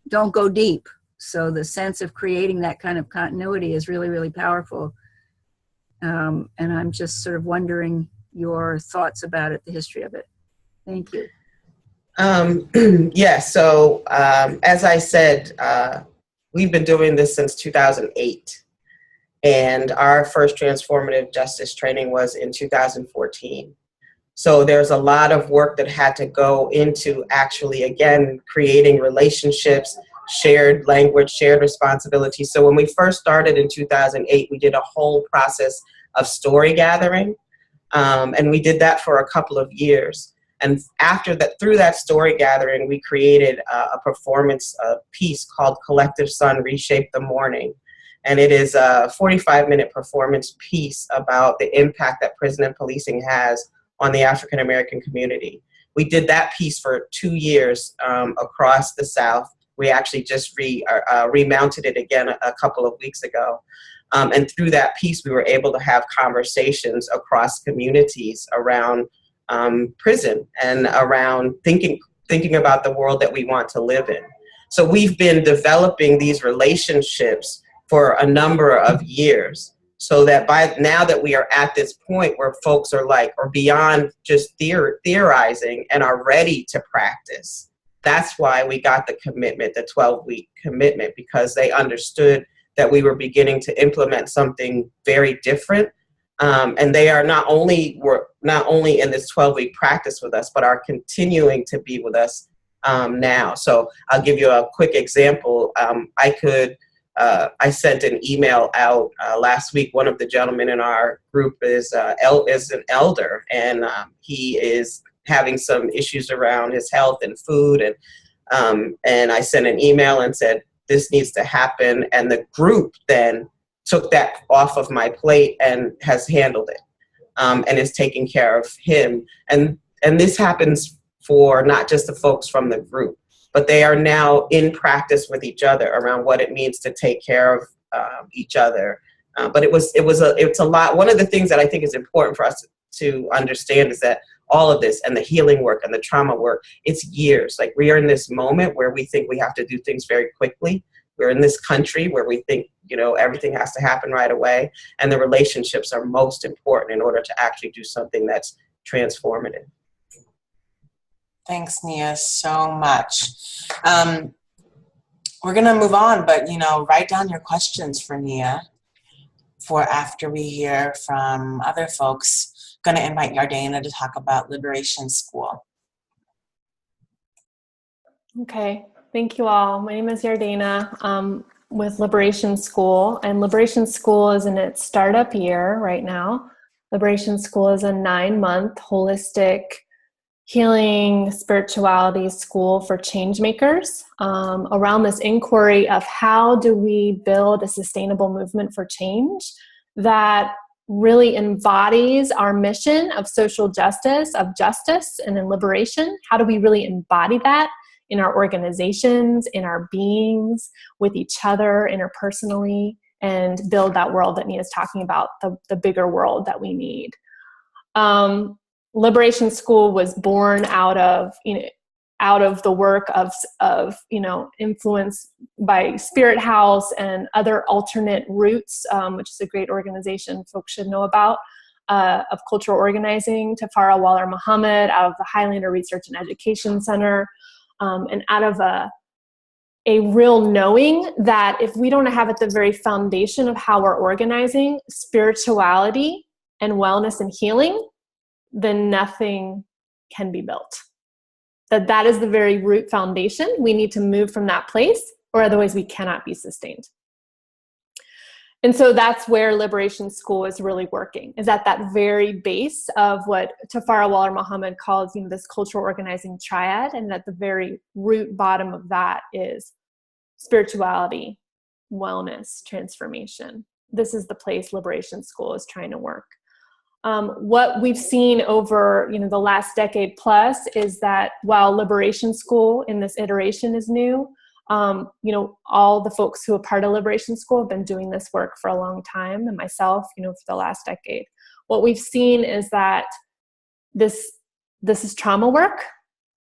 don't go deep. So the sense of creating that kind of continuity is really, really powerful. And I'm just sort of wondering your thoughts about it, the history of it. Thank you. Yeah, so as I said, we've been doing this since 2008. And our first transformative justice training was in 2014. So there's a lot of work that had to go into actually, again, creating relationships, shared language, shared responsibility. So when we first started in 2008, we did a whole process of story gathering. And we did that for a couple of years. And after that, through that story gathering, we created a performance piece called Collective Sun Reshape the Morning. And it is a 45-minute performance piece about the impact that prison and policing has on the African American community. We did that piece for 2 years across the South. We actually just remounted it again a couple of weeks ago. And through that piece, we were able to have conversations across communities around prison and around thinking about the world that we want to live in. So we've been developing these relationships for a number of years, so that by now that we are at this point where folks are beyond just theorizing and are ready to practice. That's why we got the commitment, the 12-week commitment, because they understood that we were beginning to implement something very different And they are not only in this 12-week practice with us, but are continuing to be with us now. So I'll give you a quick example. I sent an email out last week. One of the gentlemen in our group is an elder, and he is having some issues around his health and food. And I sent an email and said, this needs to happen. And the group then took that off of my plate and has handled it and is taking care of him. And this happens for not just the folks from the group, but they are now in practice with each other around what it means to take care of each other. But it's a lot. One of the things that I think is important for us to understand is that all of this and the healing work and the trauma work, it's years. Like, we are in this moment where we think we have to do things very quickly. We're in this country where we think, everything has to happen right away. And the relationships are most important in order to actually do something that's transformative. Thanks, Nia, so much. We're going to move on, but, write down your questions for Nia for after we hear from other folks. Going to invite Yardena to talk about Liberation School. Okay, thank you all. My name is Yardena with Liberation School, and Liberation School is in its startup year right now. Liberation School is a 9-month holistic healing spirituality school for change makers around this inquiry of how do we build a sustainable movement for change that really embodies our mission of social justice, of justice and in liberation. How do we really embody that in our organizations, in our beings, with each other, interpersonally, and build that world that Nia's talking about, the bigger world that we need. Liberation School was born out of the work of influence by Spirit House and other alternate roots, which is a great organization folks should know about, of cultural organizing, Tafara Waller Muhammad, out of the Highlander Research and Education Center, and out of a real knowing that if we don't have at the very foundation of how we're organizing spirituality and wellness and healing, then nothing can be built. That is the very root foundation. We need to move from that place, or otherwise we cannot be sustained. And so that's where Liberation School is really working, is at that very base of what Tafara Waller Muhammad calls this cultural organizing triad, and at the very root bottom of that is spirituality, wellness, transformation. This is the place Liberation School is trying to work. What we've seen over the last decade plus is that while Liberation School in this iteration is new, all the folks who are part of Liberation School have been doing this work for a long time, and myself, for the last decade. What we've seen is that this is trauma work,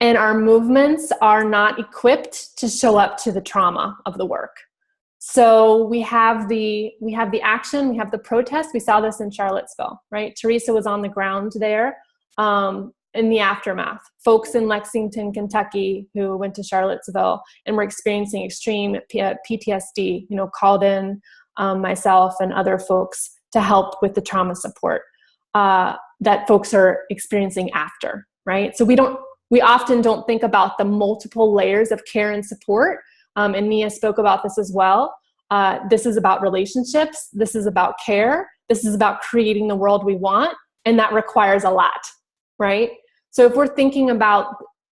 and our movements are not equipped to show up to the trauma of the work. So we have the action, we have the protest. We saw this in Charlottesville, right? Teresa was on the ground there in the aftermath. Folks in Lexington, Kentucky, who went to Charlottesville and were experiencing extreme PTSD, called in myself and other folks to help with the trauma support that folks are experiencing after, right? So we often don't think about the multiple layers of care and support. And Nia spoke about this as well. This is about relationships. This is about care. This is about creating the world we want. And that requires a lot, right? So if we're thinking about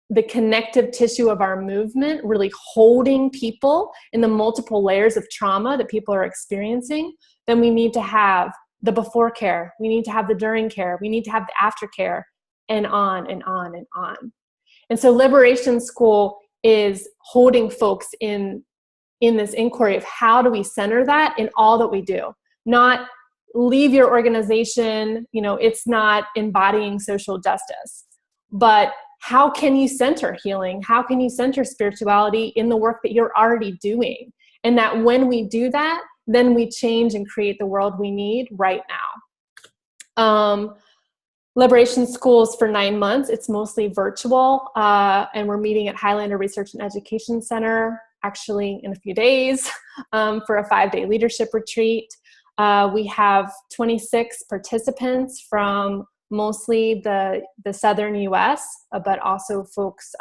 the connective tissue of our movement, really holding people in the multiple layers of trauma that people are experiencing, then we need to have the before care. We need to have the during care. We need to have the aftercare, and on and on and on. And so Liberation School is holding folks in this inquiry of how do we center that in all that we do. Not leave your organization, it's not embodying social justice, but how can you center healing? How can you center spirituality in the work that you're already doing? And that when we do that, then we change and create the world we need right now. Liberation Schools for 9 months. It's mostly virtual, and we're meeting at Highlander Research and Education Center actually in a few days for a 5-day leadership retreat. We have 26 participants from mostly the southern US, but also folks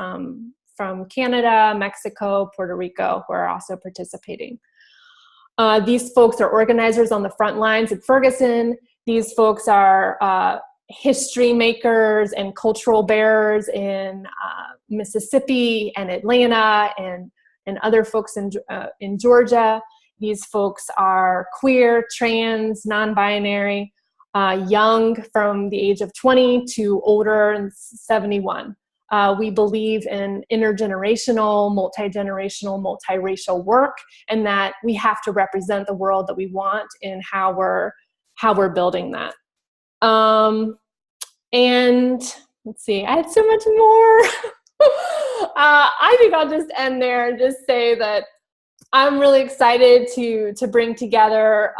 from Canada, Mexico, Puerto Rico who are also participating. These folks are organizers on the front lines at Ferguson. These folks are history makers and cultural bearers in Mississippi and Atlanta and other folks in Georgia. These folks are queer, trans, non-binary, young from the age of 20 to older and 71. We believe in intergenerational, multi-generational, multiracial work, and that we have to represent the world that we want in how we're building that. And let's see, I had so much more. I think I'll just end there and just say that I'm really excited to bring together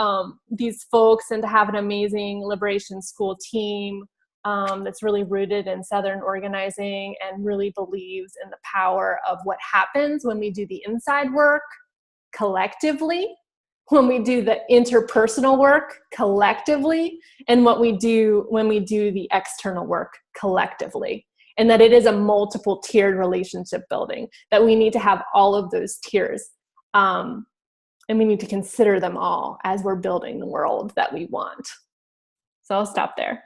these folks and to have an amazing Liberation School team that's really rooted in Southern organizing and really believes in the power of what happens when we do the inside work collectively, when we do the interpersonal work collectively, and what we do when we do the external work collectively. And that it is a multiple tiered relationship building, that we need to have all of those tiers. And we need to consider them all as we're building the world that we want. So I'll stop there.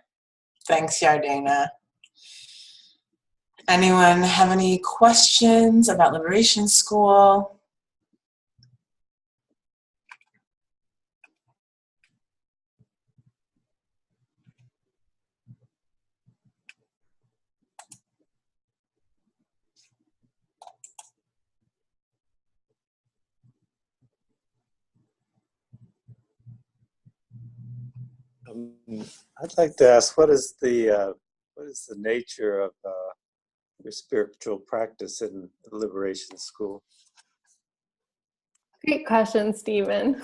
Thanks, Yardena. Anyone have any questions about Liberation School? I'd like to ask, what is the nature of your spiritual practice in the Liberation School? Great question, Stephen.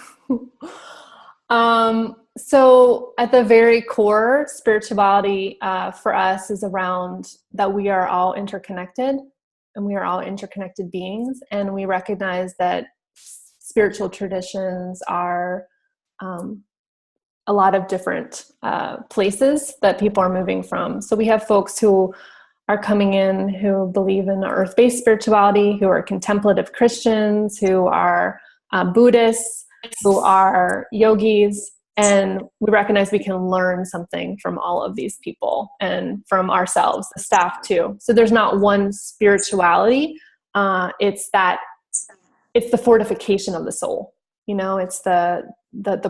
So at the very core, spirituality for us is around that we are all interconnected, and we are all interconnected beings, and we recognize that spiritual traditions are a lot of different places that people are moving from. So we have folks who are coming in who believe in earth-based spirituality, who are contemplative Christians, who are Buddhists, who are yogis, and we recognize we can learn something from all of these people and from ourselves, the staff too. So there's not one spirituality. It's the fortification of the soul. You know, it's the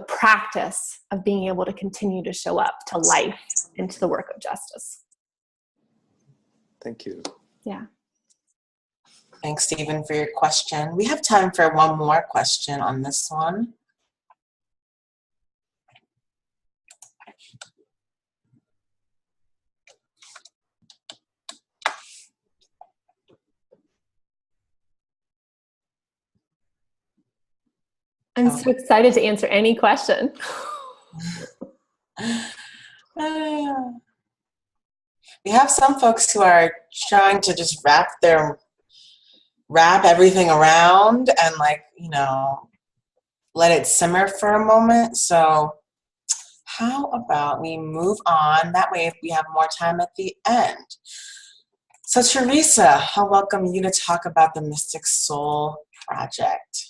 practice of being able to continue to show up to life and to the work of justice. Thank you. Yeah. Thanks, Stephen, for your question. We have time for one more question on this one. I'm so excited to answer any question. We have some folks who are trying to just wrap everything around and, like, you know, let it simmer for a moment. So how about we move on? That way, if we have more time at the end. So Teresa, I'll welcome you to talk about the Mystic Soul Project.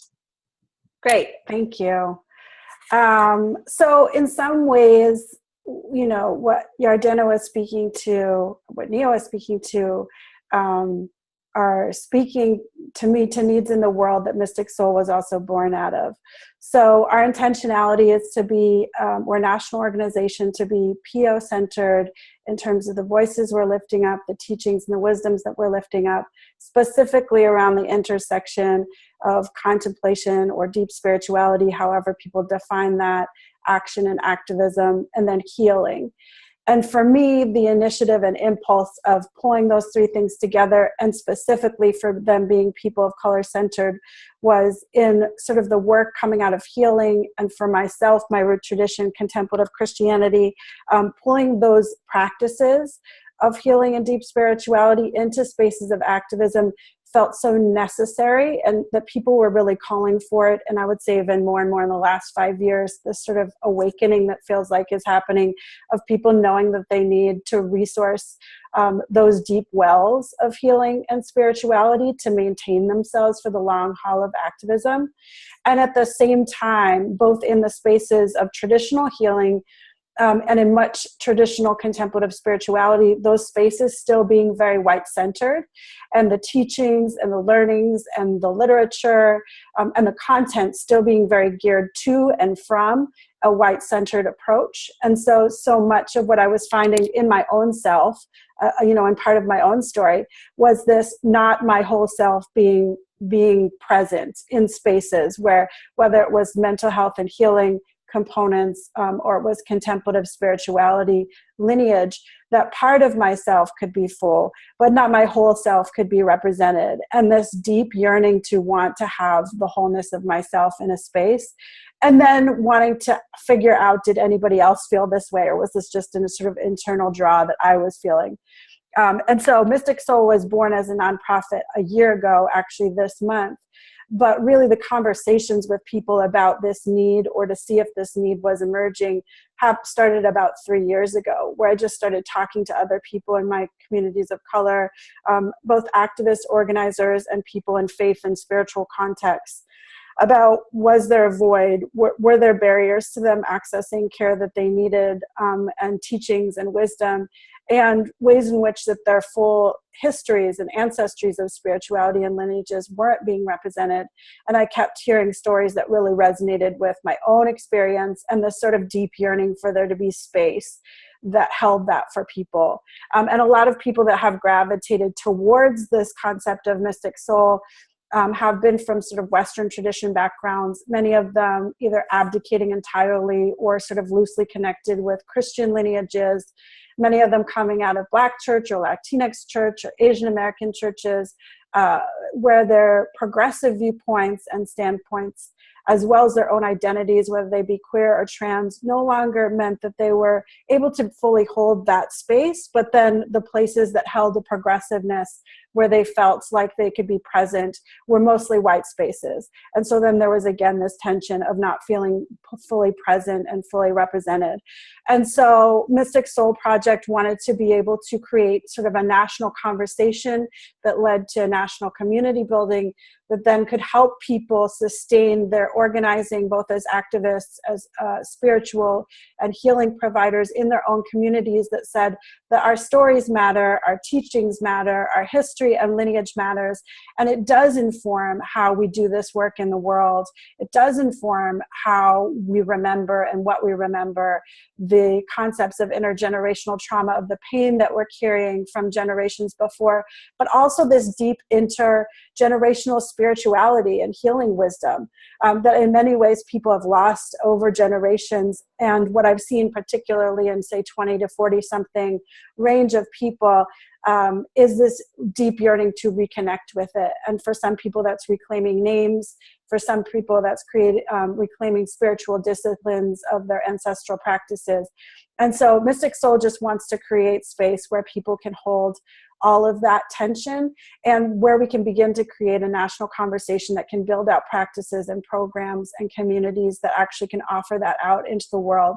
Great, thank you. So in some ways, you know, what Yardena was speaking to, what Nia was speaking to, are speaking to me to needs in the world that Mystic Soul was also born out of. So our intentionality is to be, we're a national organization, to be PO-centered in terms of the voices we're lifting up, the teachings and the wisdoms that we're lifting up, specifically around the intersection of contemplation or deep spirituality, however people define that, action and activism, and then healing. And for me, the initiative and impulse of pulling those three things together, and specifically for them being people of color centered, was in sort of the work coming out of healing, and for myself, my root tradition, contemplative Christianity, pulling those practices of healing and deep spirituality into spaces of activism felt so necessary, and that people were really calling for it. And I would say even more and more in the last 5 years, this sort of awakening that feels like is happening of people knowing that they need to resource those deep wells of healing and spirituality to maintain themselves for the long haul of activism. And at the same time, both in the spaces of traditional healing and in much traditional contemplative spirituality, those spaces still being very white-centered, and the teachings and the learnings and the literature and the content still being very geared to and from a white-centered approach. And so much of what I was finding in my own self, and part of my own story, was this not my whole self being present in spaces where, whether it was mental health and healing components or it was contemplative spirituality lineage, that part of myself could be full, but not my whole self could be represented. And this deep yearning to want to have the wholeness of myself in a space, and then wanting to figure out, did anybody else feel this way, or was this just a sort of internal draw that I was feeling? And so Mystic Soul was born as a nonprofit a year ago, actually this month. But really the conversations with people about this need, or to see if this need was emerging, have started about 3 years ago, where I just started talking to other people in my communities of color, both activists, organizers, and people in faith and spiritual contexts, about, was there a void, were there barriers to them accessing care that they needed, and teachings and wisdom, and ways in which that their full histories and ancestries of spirituality and lineages weren't being represented. And I kept hearing stories that really resonated with my own experience, and this sort of deep yearning for there to be space that held that for people. And a lot of people that have gravitated towards this concept of Mystic Soul have been from sort of Western tradition backgrounds, many of them either abdicating entirely or sort of loosely connected with Christian lineages, many of them coming out of Black church or Latinx church or Asian American churches, where their progressive viewpoints and standpoints, as well as their own identities, whether they be queer or trans, no longer meant that they were able to fully hold that space, but then the places that held the progressiveness where they felt like they could be present were mostly white spaces. And so then there was, again, this tension of not feeling fully present and fully represented. And so Mystic Soul Project wanted to be able to create sort of a national conversation that led to national community building, that then could help people sustain their organizing, both as activists, as spiritual and healing providers in their own communities, that said that our stories matter, our teachings matter, our history and lineage matters, and it does inform how we do this work in the world. It does inform how we remember and what we remember, the concepts of intergenerational trauma, of the pain that we're carrying from generations before, but also this deep intergenerational spirituality and healing wisdom that in many ways people have lost over generations. And what I've seen particularly in, say, 20 to 40 something range of people is this deep yearning to reconnect with it. And for some people that's reclaiming names, for some people that's reclaiming spiritual disciplines of their ancestral practices. And so Mystic Soul just wants to create space where people can hold all of that tension, and where we can begin to create a national conversation that can build out practices and programs and communities that actually can offer that out into the world.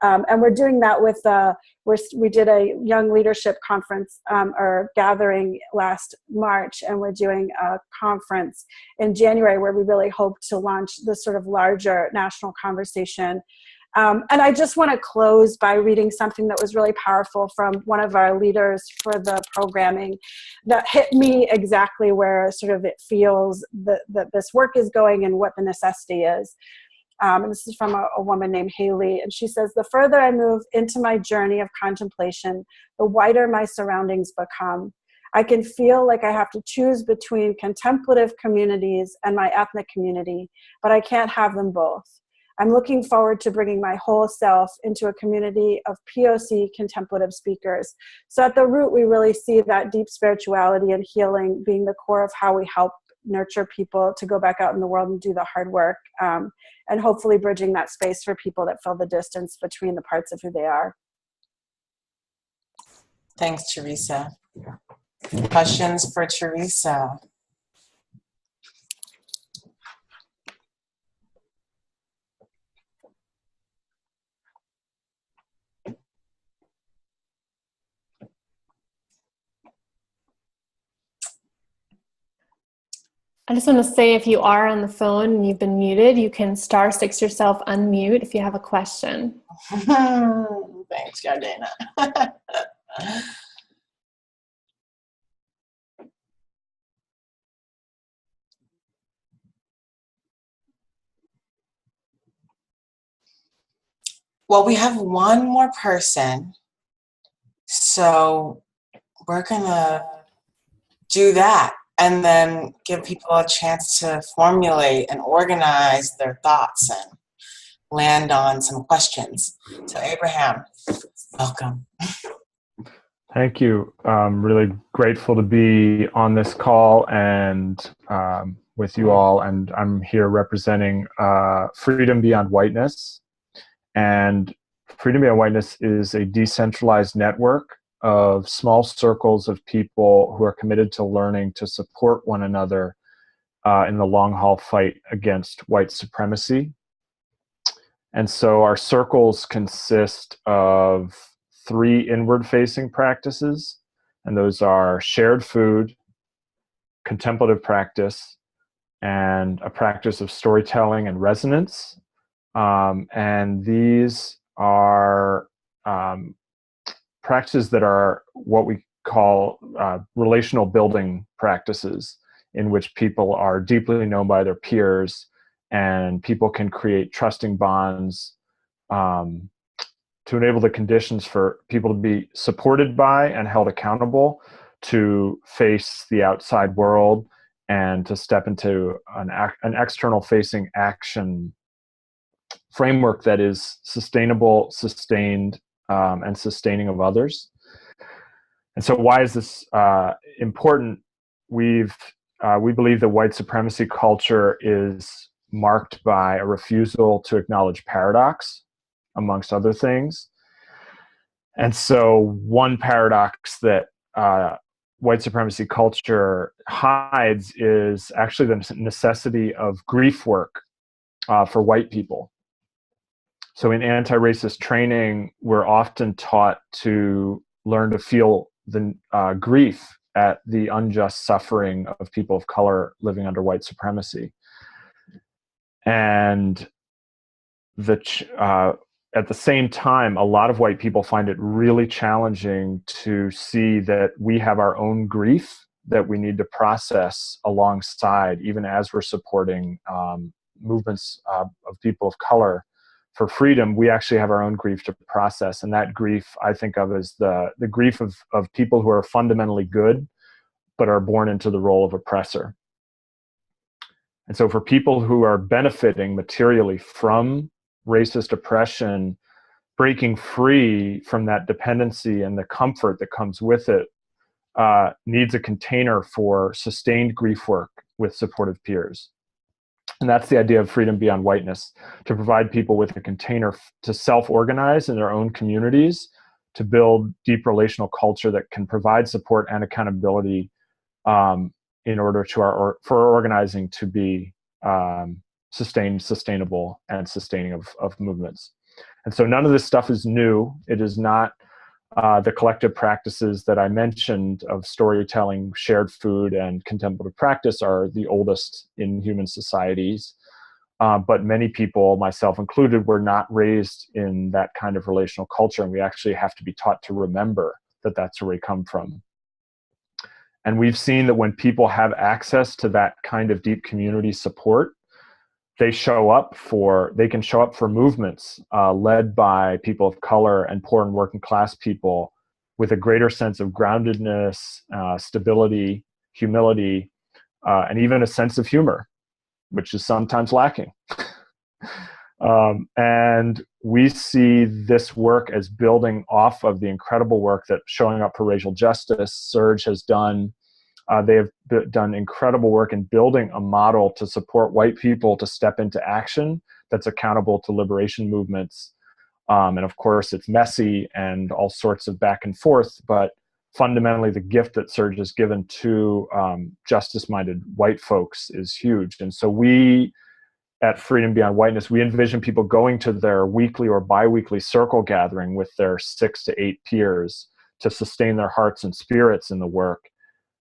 And we're doing that with, we did a young leadership conference or gathering last March, and we're doing a conference in January where we really hope to launch this sort of larger national conversation. And I just want to close by reading something that was really powerful from one of our leaders for the programming that hit me exactly where sort of it feels that this work is going and what the necessity is. And this is from a woman named Haley, and she says, "The further I move into my journey of contemplation, the wider my surroundings become. I can feel like I have to choose between contemplative communities and my ethnic community, but I can't have them both. I'm looking forward to bringing my whole self into a community of POC contemplative speakers." So at the root, we really see that deep spirituality and healing being the core of how we help nurture people to go back out in the world and do the hard work, and hopefully bridging that space for people that feel the distance between the parts of who they are. Thanks, Teresa. Questions for Teresa? I just want to say, if you are on the phone and you've been muted, you can *6 yourself, unmute if you have a question. Thanks, Yardena. Well, we have one more person, so we're gonna do that and then give people a chance to formulate and organize their thoughts and land on some questions. So Abraham, welcome. Thank you. I'm really grateful to be on this call and with you all. And I'm here representing Freedom Beyond Whiteness. And Freedom Beyond Whiteness is a decentralized network of small circles of people who are committed to learning to support one another in the long haul fight against white supremacy. And so our circles consist of 3 inward-facing practices, and those are shared food, contemplative practice, and a practice of storytelling and resonance. And these are practices that are what we call relational building practices, in which people are deeply known by their peers, and people can create trusting bonds to enable the conditions for people to be supported by and held accountable to face the outside world and to step into an external facing action framework that is sustainable, sustained, and sustaining of others. And so why is this important? We believe that white supremacy culture is marked by a refusal to acknowledge paradox, amongst other things. And so one paradox that white supremacy culture hides is actually the necessity of grief work for white people. So in anti-racist training, we're often taught to learn to feel the grief at the unjust suffering of people of color living under white supremacy. And at the same time, a lot of white people find it really challenging to see that we have our own grief that we need to process alongside, even as we're supporting movements of people of color for freedom. We actually have our own grief to process. And that grief I think of as the grief of people who are fundamentally good, but are born into the role of oppressor. And so for people who are benefiting materially from racist oppression, breaking free from that dependency and the comfort that comes with it needs a container for sustained grief work with supportive peers. And that's the idea of Freedom Beyond Whiteness, to provide people with a container to self-organize in their own communities, to build deep relational culture that can provide support and accountability in order for our organizing to be sustainable, and sustaining of movements. And so none of this stuff is new. It is not the collective practices that I mentioned of storytelling, shared food, and contemplative practice are the oldest in human societies. But many people, myself included, were not raised in that kind of relational culture, and we actually have to be taught to remember that that's where we come from. And we've seen that when people have access to that kind of deep community support, they can show up for movements led by people of color and poor and working class people with a greater sense of groundedness, stability, humility, and even a sense of humor, which is sometimes lacking. And we see this work as building off of the incredible work that Showing Up for Racial Justice, Surge, has done. They have done incredible work in building a model to support white people to step into action that's accountable to liberation movements. And of course, it's messy and all sorts of back and forth, but fundamentally the gift that Surge has given to justice-minded white folks is huge. And so we, at Freedom Beyond Whiteness, we envision people going to their weekly or bi-weekly circle gathering with their 6 to 8 peers to sustain their hearts and spirits in the work.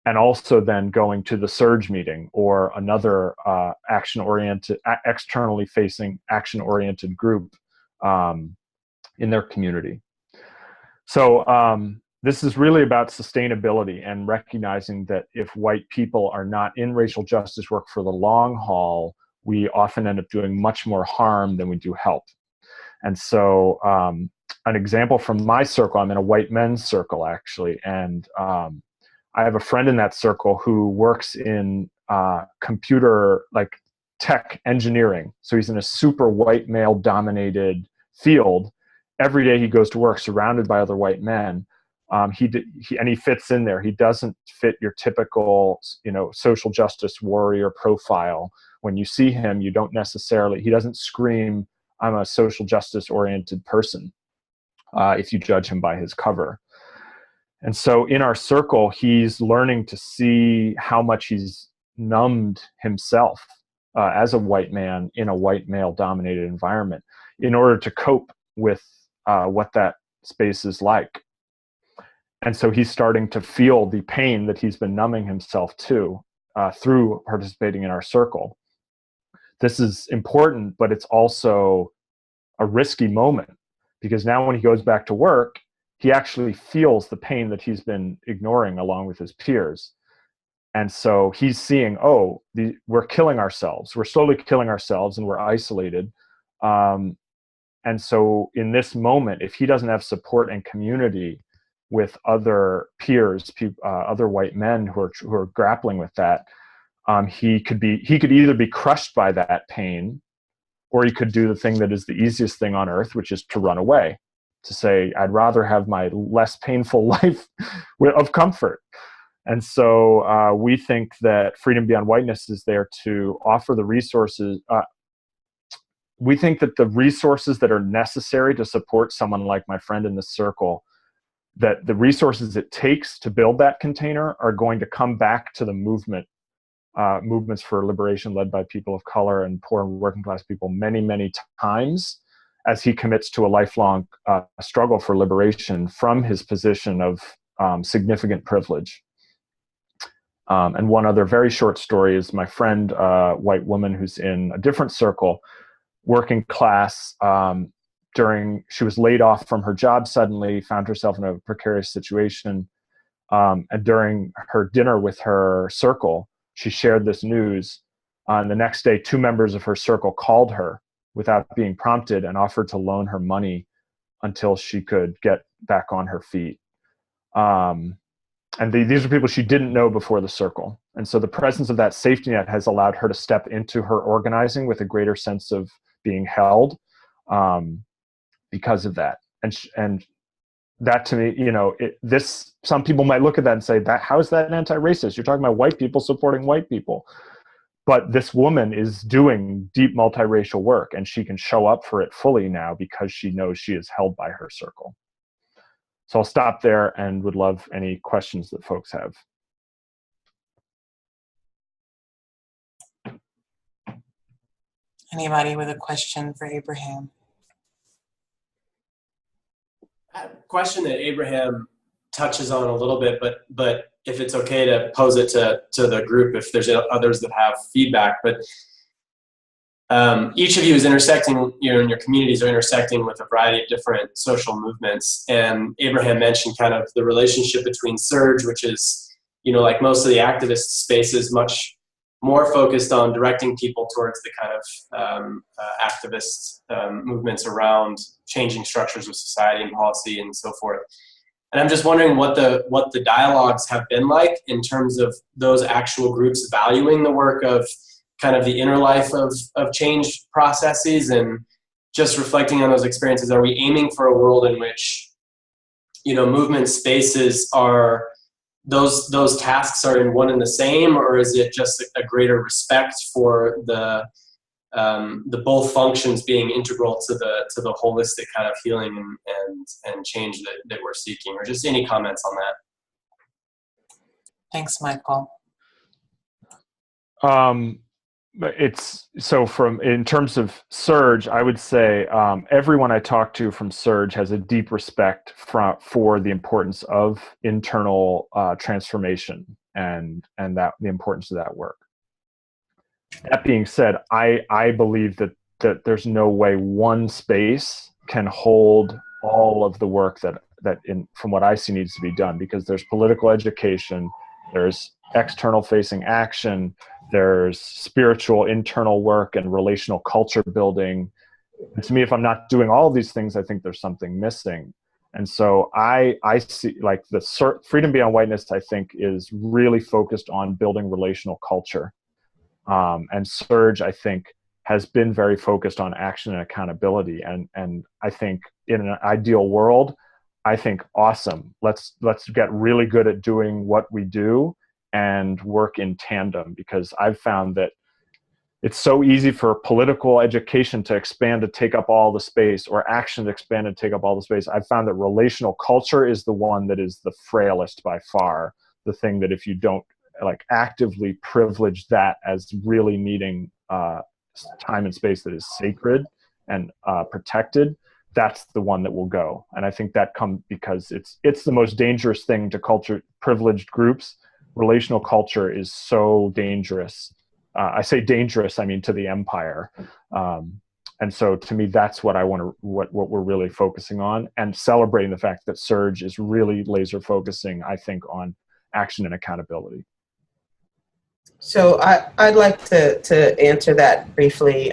and also then going to the Surge meeting or another externally facing action-oriented group in their community. So this is really about sustainability and recognizing that if white people are not in racial justice work for the long haul, we often end up doing much more harm than we do help. And so an example from my circle, I'm in a white men's circle actually, and I have a friend in that circle who works in computer, like tech engineering. So he's in a super white male dominated field. Every day he goes to work surrounded by other white men. He fits in there. He doesn't fit your typical, social justice warrior profile. When you see him, he doesn't scream, "I'm a social justice oriented person," if you judge him by his cover. And so in our circle, he's learning to see how much he's numbed himself as a white man in a white male dominated environment in order to cope with what that space is like. And so he's starting to feel the pain that he's been numbing himself to through participating in our circle. This is important, but it's also a risky moment, because now when he goes back to work, he actually feels the pain that he's been ignoring along with his peers. And so he's seeing, we're killing ourselves. We're slowly killing ourselves and we're isolated. And so in this moment, if he doesn't have support and community with other peers, other white men who are grappling with that, he could either be crushed by that pain, or he could do the thing that is the easiest thing on earth, which is to run away, to say, I'd rather have my less painful life of comfort. And so we think that Freedom Beyond Whiteness is there to offer the resources. We think that the resources that are necessary to support someone like my friend in this circle, that the resources it takes to build that container are going to come back to the movements for liberation led by people of color and poor and working class people many, many times, as he commits to a lifelong struggle for liberation from his position of significant privilege. And one other very short story is my friend, white woman who's in a different circle, working class, she was laid off from her job suddenly, found herself in a precarious situation. And during her dinner with her circle, she shared this news. And the next day, 2 members of her circle called her without being prompted and offered to loan her money until she could get back on her feet. And these are people she didn't know before the circle. And so the presence of that safety net has allowed her to step into her organizing with a greater sense of being held because of that. And that, to me, some people might look at that and say, how is that anti-racist? You're talking about white people supporting white people. But this woman is doing deep multiracial work, and she can show up for it fully now because she knows she is held by her circle. So I'll stop there and would love any questions that folks have. Anybody with a question for Abraham? A question that Abraham touches on a little bit, but if it's okay to pose it to the group, if there's others that have feedback. But each of you is intersecting, and your communities are intersecting with a variety of different social movements. And Abraham mentioned kind of the relationship between Surge, which is, like most of the activist spaces, much more focused on directing people towards the kind of activist movements around changing structures of society and policy and so forth. And I'm just wondering what the dialogues have been like in terms of those actual groups valuing the work of kind of the inner life of change processes, and just reflecting on those experiences. Are we aiming for a world in which, movement spaces are, those tasks are in one and the same, or is it just a greater respect for the both functions being integral to the holistic kind of healing and change that we're seeking? Or just any comments on that? Thanks, Michael. In terms of Surge, I would say everyone I talk to from Surge has a deep respect for the importance of internal transformation and that the importance of that work. That being said, I believe that there's no way one space can hold all of the work that from what I see needs to be done, because there's political education, there's external facing action, there's spiritual internal work and relational culture building. And to me, if I'm not doing all of these things, I think there's something missing. And so I see, like, the Freedom Beyond Whiteness, I think, is really focused on building relational culture. And Surge, I think, has been very focused on action and accountability. And I think in an ideal world, I think, awesome. Let's get really good at doing what we do and work in tandem, because I've found that it's so easy for political education to expand to take up all the space, or action to expand and take up all the space. I've found that relational culture is the one that is the frailest by far. The thing that if you don't like actively privilege that as really needing time and space that is sacred and protected, that's the one that will go. And I think that comes because it's the most dangerous thing to culture privileged groups. Relational culture is so dangerous. I say dangerous, I mean to the empire. And so to me, that's what I want to, what we're really focusing on, and celebrating the fact that Surge is really laser focusing, I think, on action and accountability. So I'd like to answer that briefly.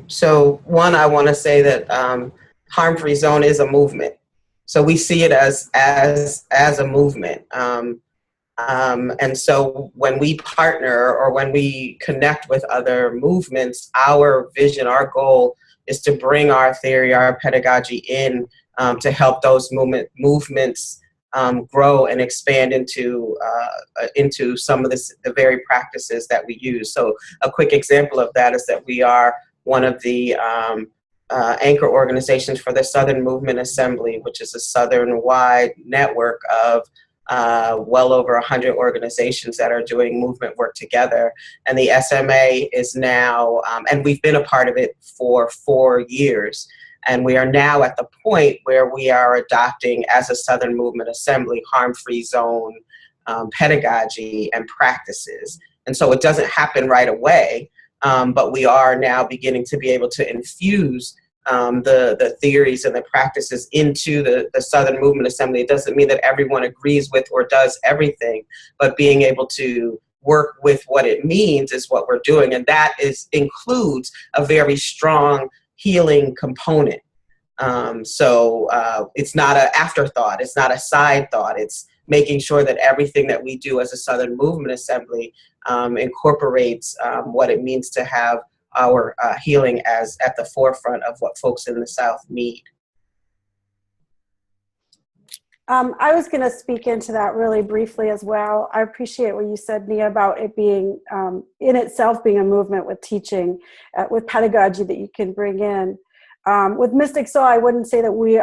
So one, I want to say that Harm-Free Zone is a movement. So we see it as a movement. And so when we partner or when we connect with other movements, our vision, our goal is to bring our theory, our pedagogy in to help those movements grow and expand into some of the very practices that we use. So a quick example of that is that we are one of the anchor organizations for the Southern Movement Assembly, which is a Southern-wide network of well over 100 organizations that are doing movement work together. And the SMA is now, and we've been a part of it for 4 years. And we are now at the point where we are adopting, as a Southern Movement Assembly, harm-free zone pedagogy and practices. And so it doesn't happen right away, but we are now beginning to be able to infuse the theories and the practices into the Southern Movement Assembly. It doesn't mean that everyone agrees with or does everything, but being able to work with what it means is what we're doing. And that includes a very strong healing component. So it's not an afterthought. It's not a side thought. It's making sure that everything that we do as a Southern Movement Assembly incorporates what it means to have our healing as at the forefront of what folks in the South need. I was going to speak into that really briefly as well. I appreciate what you said, Nia, about it being in itself being a movement with teaching, with pedagogy that you can bring in. With Mystic Soul, I wouldn't say that we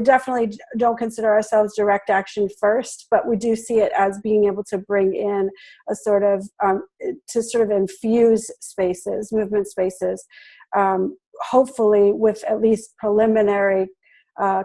definitely don't consider ourselves direct action first, but we do see it as being able to bring in a sort of, to sort of infuse spaces, movement spaces, hopefully with at least preliminary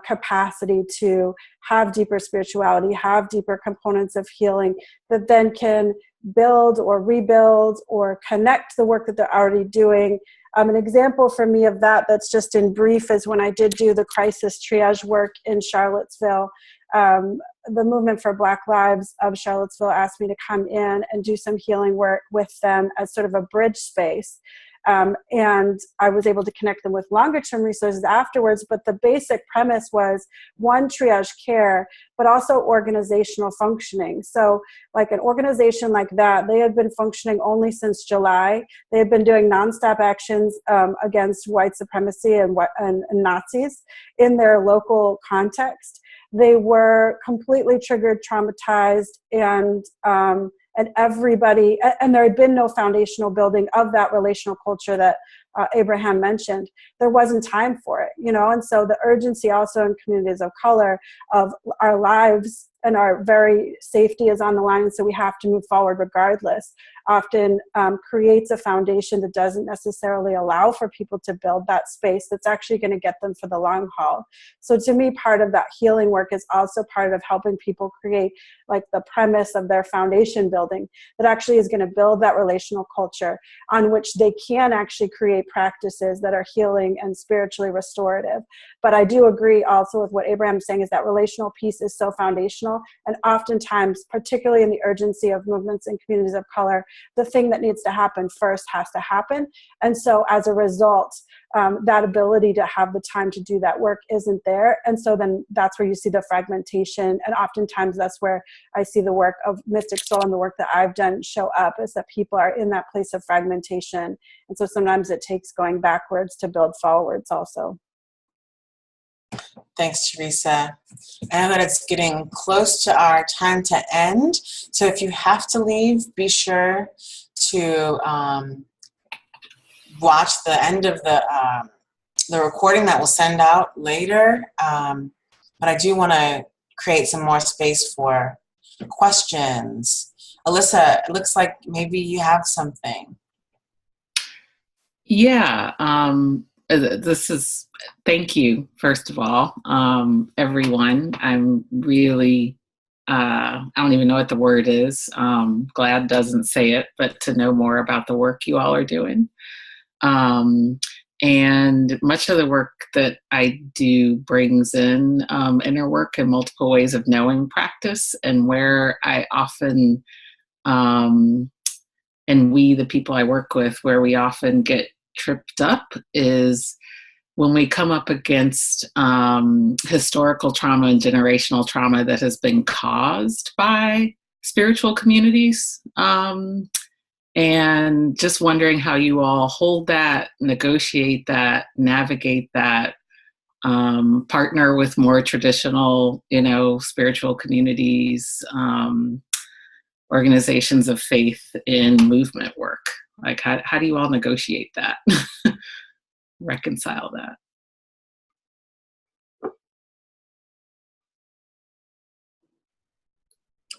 capacity to have deeper spirituality, have deeper components of healing that then can build or rebuild or connect the work that they're already doing. An example for me of that that's just in brief is when I did do the crisis triage work in Charlottesville. The Movement for Black Lives of Charlottesville asked me to come in and do some healing work with them as sort of a bridge space. And I was able to connect them with longer term resources afterwards, but the basic premise was one, triage care, but also organizational functioning. So like an organization like that, they had been functioning only since July. They had been doing nonstop actions against white supremacy and Nazis in their local context. They were completely triggered, traumatized, and everybody, and there had been no foundational building of that relational culture that Abraham mentioned, there wasn't time for it, you know. And so the urgency also in communities of color of our lives and our very safety is on the line, so we have to move forward regardless, often creates a foundation that doesn't necessarily allow for people to build that space that's actually going to get them for the long haul. So to me, part of that healing work is also part of helping people create like the premise of their foundation building that actually is going to build that relational culture on which they can actually create practices that are healing and spiritually restorative. But I do agree also with what Abraham's saying, is that relational piece is so foundational. And oftentimes, particularly in the urgency of movements in communities of color, the thing that needs to happen first has to happen. And so as a result, that ability to have the time to do that work isn't there. And so then that's where you see the fragmentation. And oftentimes that's where I see the work of Mystic Soul and the work that I've done show up, is that people are in that place of fragmentation. And so sometimes it takes going backwards to build forwards also. Thanks, Teresa. I know that it's getting close to our time to end. So if you have to leave, be sure to watch the end of the recording that we'll send out later. But I do want to create some more space for questions. Alyssa, it looks like maybe you have something. Yeah. Thank you, first of all, everyone. I'm really, I don't even know what the word is. Glad doesn't say it, but to know more about the work you all are doing. And much of the work that I do brings in inner work and multiple ways of knowing practice, and where I often, and we, the people I work with, where we often get tripped up is when we come up against historical trauma and generational trauma that has been caused by spiritual communities. And just wondering how you all hold that, negotiate that, navigate that, partner with more traditional, spiritual communities, organizations of faith in movement work. Like, how do you all negotiate that? Reconcile that?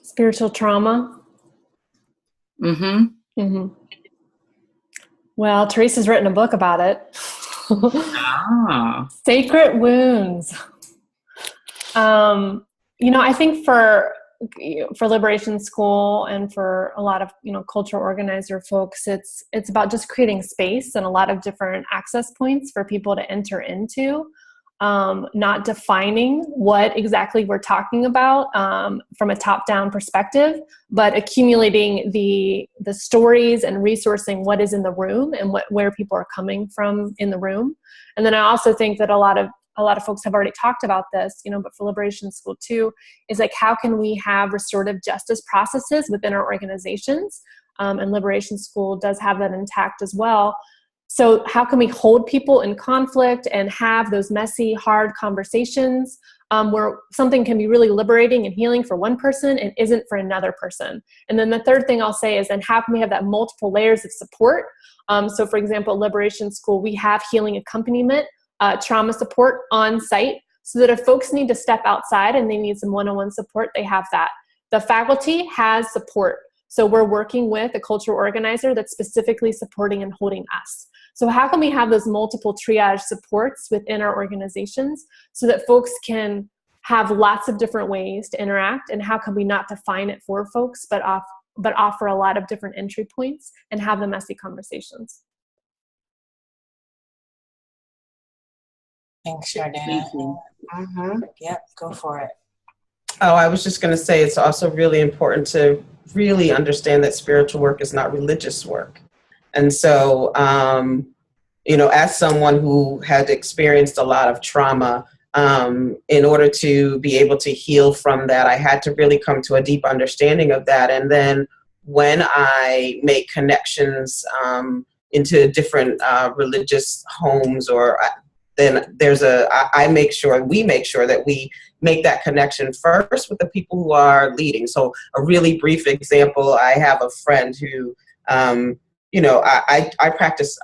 Spiritual trauma. Mm-hmm. Mm-hmm. Well, Teresa's written a book about it. Sacred Wounds. I think for Liberation School and for a lot of cultural organizer folks, it's about just creating space and a lot of different access points for people to enter into. Not defining what exactly we're talking about from a top-down perspective, but accumulating the stories and resourcing what is in the room and where people are coming from in the room. And then I also think that a lot of folks have already talked about this, but for Liberation School too, is like, how can we have restorative justice processes within our organizations? And Liberation School does have that intact as well. So how can we hold people in conflict and have those messy, hard conversations where something can be really liberating and healing for one person and isn't for another person? And then the third thing I'll say is, then how can we have that multiple layers of support? So for example, at Liberation School, we have healing accompaniment, trauma support on site, so that if folks need to step outside and they need some one-on-one support, they have that. The faculty has support. So we're working with a cultural organizer that's specifically supporting and holding us. So how can we have those multiple triage supports within our organizations so that folks can have lots of different ways to interact? And how can we not define it for folks, but offer a lot of different entry points and have the messy conversations? Thanks, Jardana. Mm-hmm. Yep, go for it. Oh, I was just going to say, it's also really important to really understand that spiritual work is not religious work. And so, as someone who had experienced a lot of trauma, in order to be able to heal from that, I had to really come to a deep understanding of that. And then when I make connections into different religious homes, or then we make sure that we make that connection first with the people who are leading. So a really brief example, I have a friend who, I practice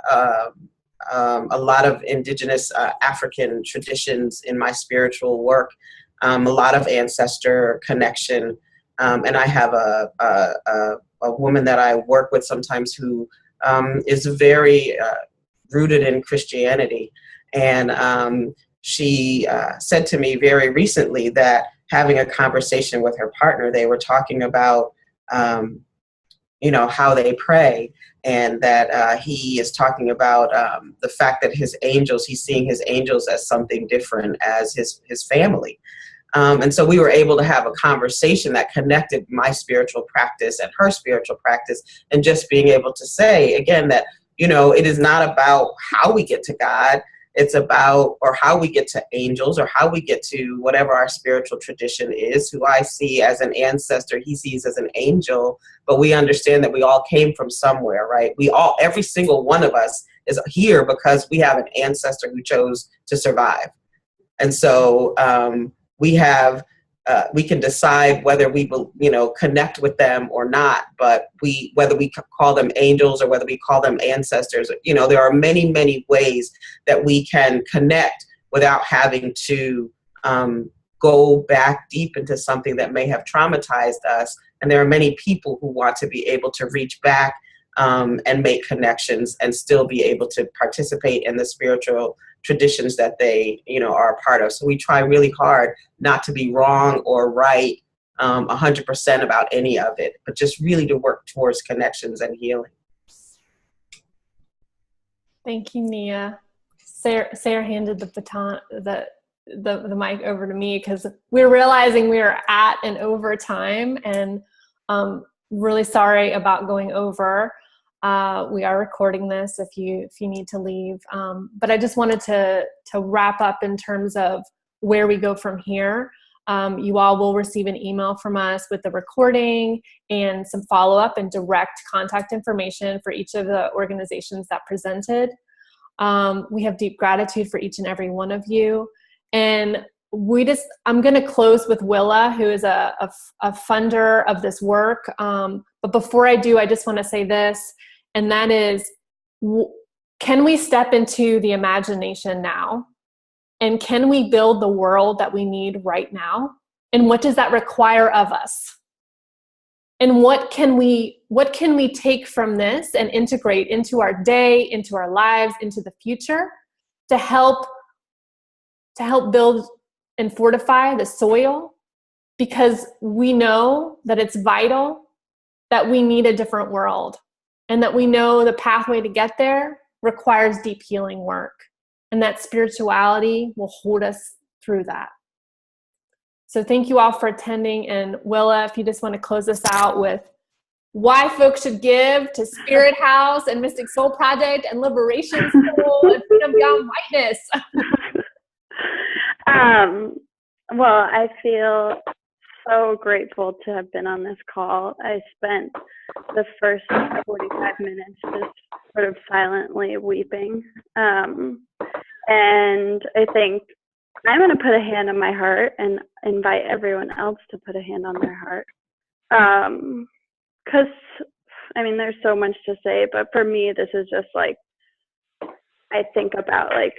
a lot of indigenous African traditions in my spiritual work, a lot of ancestor connection. And I have a woman that I work with sometimes who is very rooted in Christianity. And she said to me very recently that having a conversation with her partner, they were talking about, how they pray, and that he is talking about the fact that his angels, he's seeing his angels as something different as his family. And so we were able to have a conversation that connected my spiritual practice and her spiritual practice, and just being able to say, again, that, it is not about how we get to God. It's about, or how we get to angels, or how we get to whatever our spiritual tradition is. Who I see as an ancestor, he sees as an angel, but we understand that we all came from somewhere, right? Every single one of us is here because we have an ancestor who chose to survive. And so we can decide whether we will, connect with them or not, but whether we call them angels or whether we call them ancestors, there are many, many ways that we can connect without having to go back deep into something that may have traumatized us. And there are many people who want to be able to reach back and make connections and still be able to participate in the spiritual traditions that they, are a part of. So we try really hard not to be wrong or right 100% about any of it, but just really to work towards connections and healing. Thank you, Nia. Sarah handed the baton, the mic over to me, because we're realizing we are at and over time, and really sorry about going over. We are recording this if you need to leave. But I just wanted to wrap up in terms of where we go from here. You all will receive an email from us with the recording and some follow-up and direct contact information for each of the organizations that presented. We have deep gratitude for each and every one of you. And I'm going to close with Willa, who is a funder of this work. But before I do, I just want to say this, and that is, can we step into the imagination now? And can we build the world that we need right now? And what does that require of us? And what can we take from this and integrate into our day, into our lives, into the future to help build and fortify the soil? Because we know that it's vital that we need a different world, and that we know the pathway to get there requires deep healing work, and that spirituality will hold us through that. So thank you all for attending. And Willa, if you just want to close us out with why folks should give to Spirit House and Mystic Soul Project and Liberation School and Freedom Beyond Whiteness. Well, I feel so grateful to have been on this call. I spent the first 45 minutes just sort of silently weeping. And I think I'm going to put a hand on my heart and invite everyone else to put a hand on their heart. Because, there's so much to say, but for me, this is just like, I think about like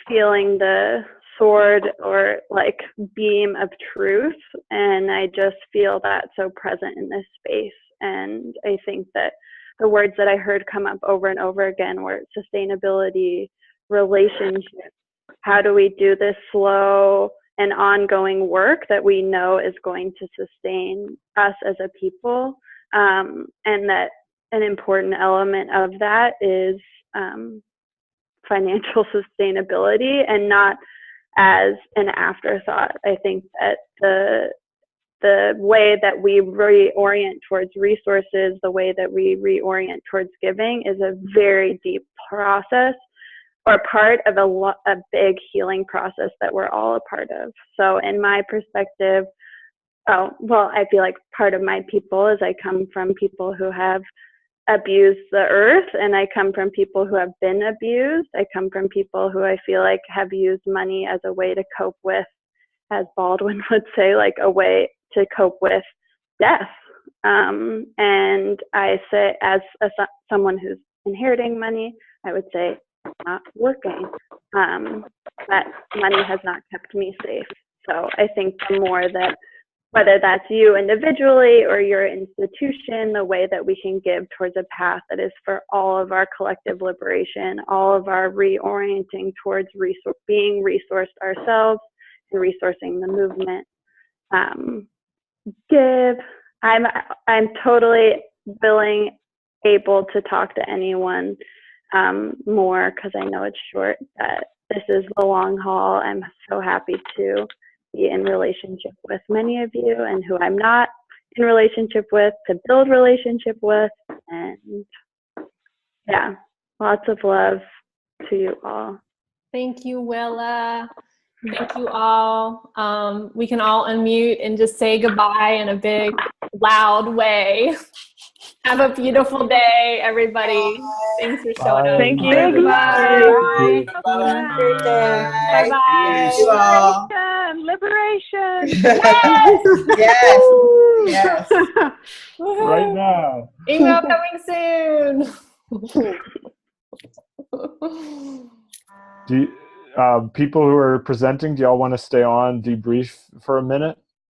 feeling the sword or like beam of truth, and I just feel that so present in this space. And I think that the words that I heard come up over and over again were sustainability, relationship. How do we do this slow and ongoing work that we know is going to sustain us as a people? And that an important element of that is financial sustainability, and not as an afterthought. I think that the way that we reorient towards resources, the way that we reorient towards giving is a very deep process, or part of a big healing process that we're all a part of. So in my perspective, I feel like part of my people is I come from people who have abused the earth, and I come from people who have been abused. I come from people who I feel like have used money as a way to cope with, as Baldwin would say, like a way to cope with death. And I say, as someone who's inheriting money, I would say, not working. That money has not kept me safe. So I think the more that, whether that's you individually or your institution, the way that we can give towards a path that is for all of our collective liberation, all of our reorienting towards being resourced ourselves and resourcing the movement. I'm totally willing, able to talk to anyone more, because I know it's short, that this is the long haul. I'm so happy to be in relationship with many of you, and who I'm not in relationship with, to build relationship with. And yeah, lots of love to you all. Thank you, Willa. Thank you all. We can all unmute and just say goodbye in a big, loud way. Have a beautiful day, everybody. Thanks for showing up. Thank you. Bye. Bye. Bye. Liberation. Yes. Yes. Right now. Email coming soon. Do you, people who are presenting, do y'all want to stay on, debrief for a minute?